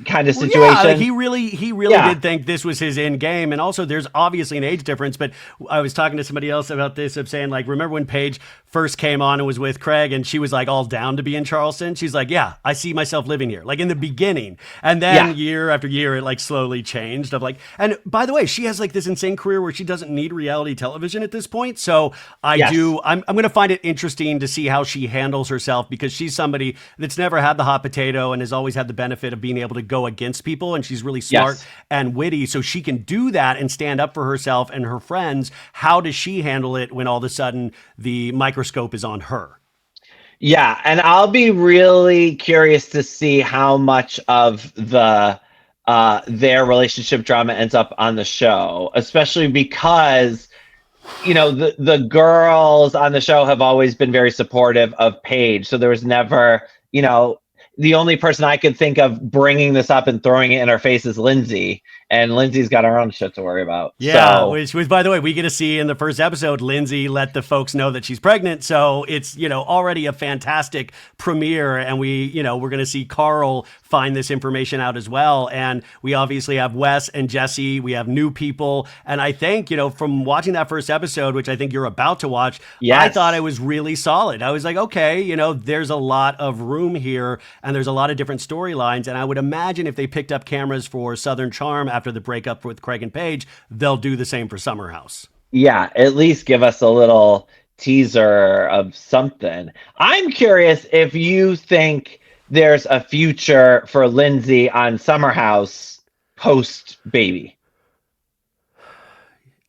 kind of Well, yeah, like situation. he really Yeah. did think this was his end game, and also there's obviously an age difference. But I was talking to somebody else about this, of saying like, remember when Paige first came on and was with Craig, and she was like all down to be in Charleston? She's like, yeah, I see myself living here, like in the beginning, and Yeah. then year after year, it like slowly changed. Of like, and by the way, she has like this insane career where she doesn't need reality television at this point. So Yes. I'm going to find it interesting to see how she handles herself, because she's somebody that's never had the hot potato and has always had the benefit of being able to go against people, and she's really smart Yes. and witty, so she can do that and stand up for herself and her friends. How does she handle it when all of a sudden the microscope is on her? Yeah, and I'll be really curious to see how much of their relationship drama ends up on the show, especially because the girls on the show have always been very supportive of Paige. So there was never, the only person I could think of bringing this up and throwing it in her face is Lindsay, and Lindsay's got her own shit to worry about. Yeah, So which was, by the way, we get to see in the first episode, Lindsay let the folks know that she's pregnant. So it's, already a fantastic premiere. And we're going to see Carl find this information out as well. And we obviously have Wes and Jesse. We have new people. And I think, from watching that first episode, which I think you're about to watch, I thought yes, it was really solid. I was like, okay, there's a lot of room here and there's a lot of different storylines. And I would imagine if they picked up cameras for Southern Charm after the breakup with Craig and Paige, they'll do the same for Summer House. yeah, at least give us a little teaser of something. I'm curious if you think there's a future for Lindsay on Summer House post baby.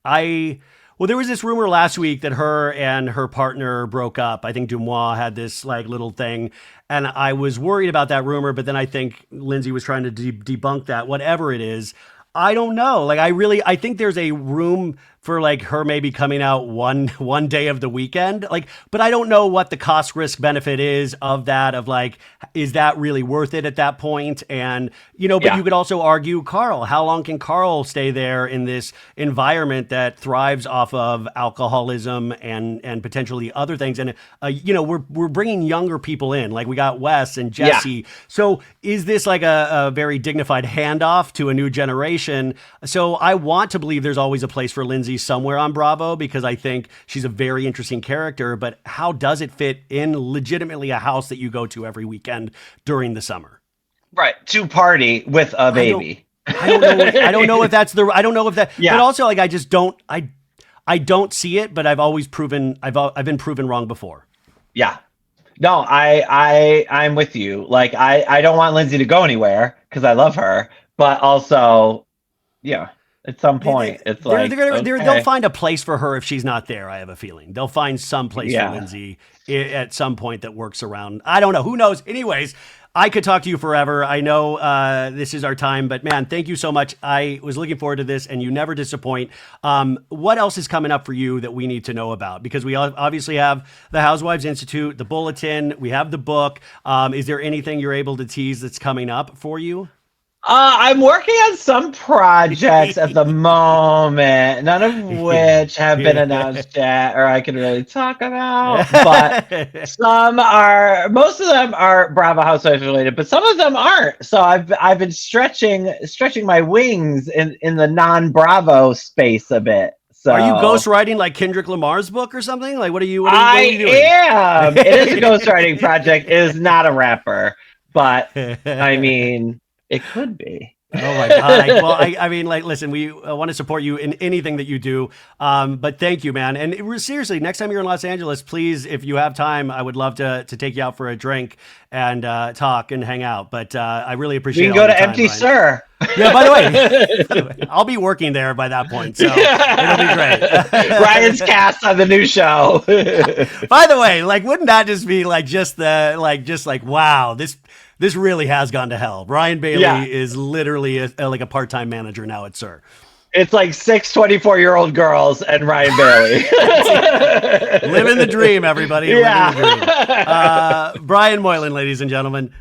Well, there was this rumor last week that her and her partner broke up. I think Dumois had this like little thing, and I was worried about that rumor, but then I think Lindsay was trying to debunk that. Whatever it is, I don't know. Like, I think there's a room for like her maybe coming out one day of the weekend. Like, but I don't know what the cost risk benefit is of that, of like, is that really worth it at that point? And, but Yeah, you could also argue Carl. How long can Carl stay there in this environment that thrives off of alcoholism and potentially other things? And, we're bringing younger people in, like we got Wes and yeah. Jesse. So is this like a very dignified handoff to a new generation? So I want to believe there's always a place for Lindsay somewhere on Bravo, because I think she's a very interesting character. But how does it fit in legitimately a house that you go to every weekend during the summer? Right. To party with a I don't baby. I don't know. I don't know if that's the. I don't know if that. Yeah. But also, like, I just don't. I don't see it. But I've always proven. I've been proven wrong before. Yeah. No, I'm with you. Like I don't want Lindsay to go anywhere because I love her, but also, yeah, at some point it's like They'll find a place for her if she's not there. I have a feeling they'll find some place for Lindsay at some point that works around. I don't know. Who knows? Anyways, I could talk to you forever. I know this is our time, but man, thank you so much. I was looking forward to this, and you never disappoint. What else is coming up for you that we need to know about? Because we obviously have the Housewives Institute, the Bulletin, we have the book. Is there anything you're able to tease that's coming up for you? I'm working on some projects at the moment, none of which have been announced yet, or I can really talk about. But most of them are Bravo Housewives related, but some of them aren't. So I've been stretching my wings in the non-Bravo space a bit. So, are you ghostwriting like Kendrick Lamar's book or something? Like, what are you doing? I am. It is a ghostwriting project. It is not a rapper, but I mean. It could be. Oh my God. Well, I mean, like, listen, we want to support you in anything that you do. But thank you, man. And seriously, next time you're in Los Angeles, please, if you have time, I would love to take you out for a drink and talk and hang out. But I really appreciate it. We can go to Empty Sir. Yeah, by the way, I'll be working there by that point, so it'll be great. Ryan's cast on the new show. By the way, like, wouldn't that just be like wow, this really has gone to hell. Ryan Bailey is literally a part-time manager now at Sir. It's like 6 24-year-old girls and Ryan Bailey. Living the dream, everybody. Yeah. Living the dream. Brian Moylan, ladies and gentlemen.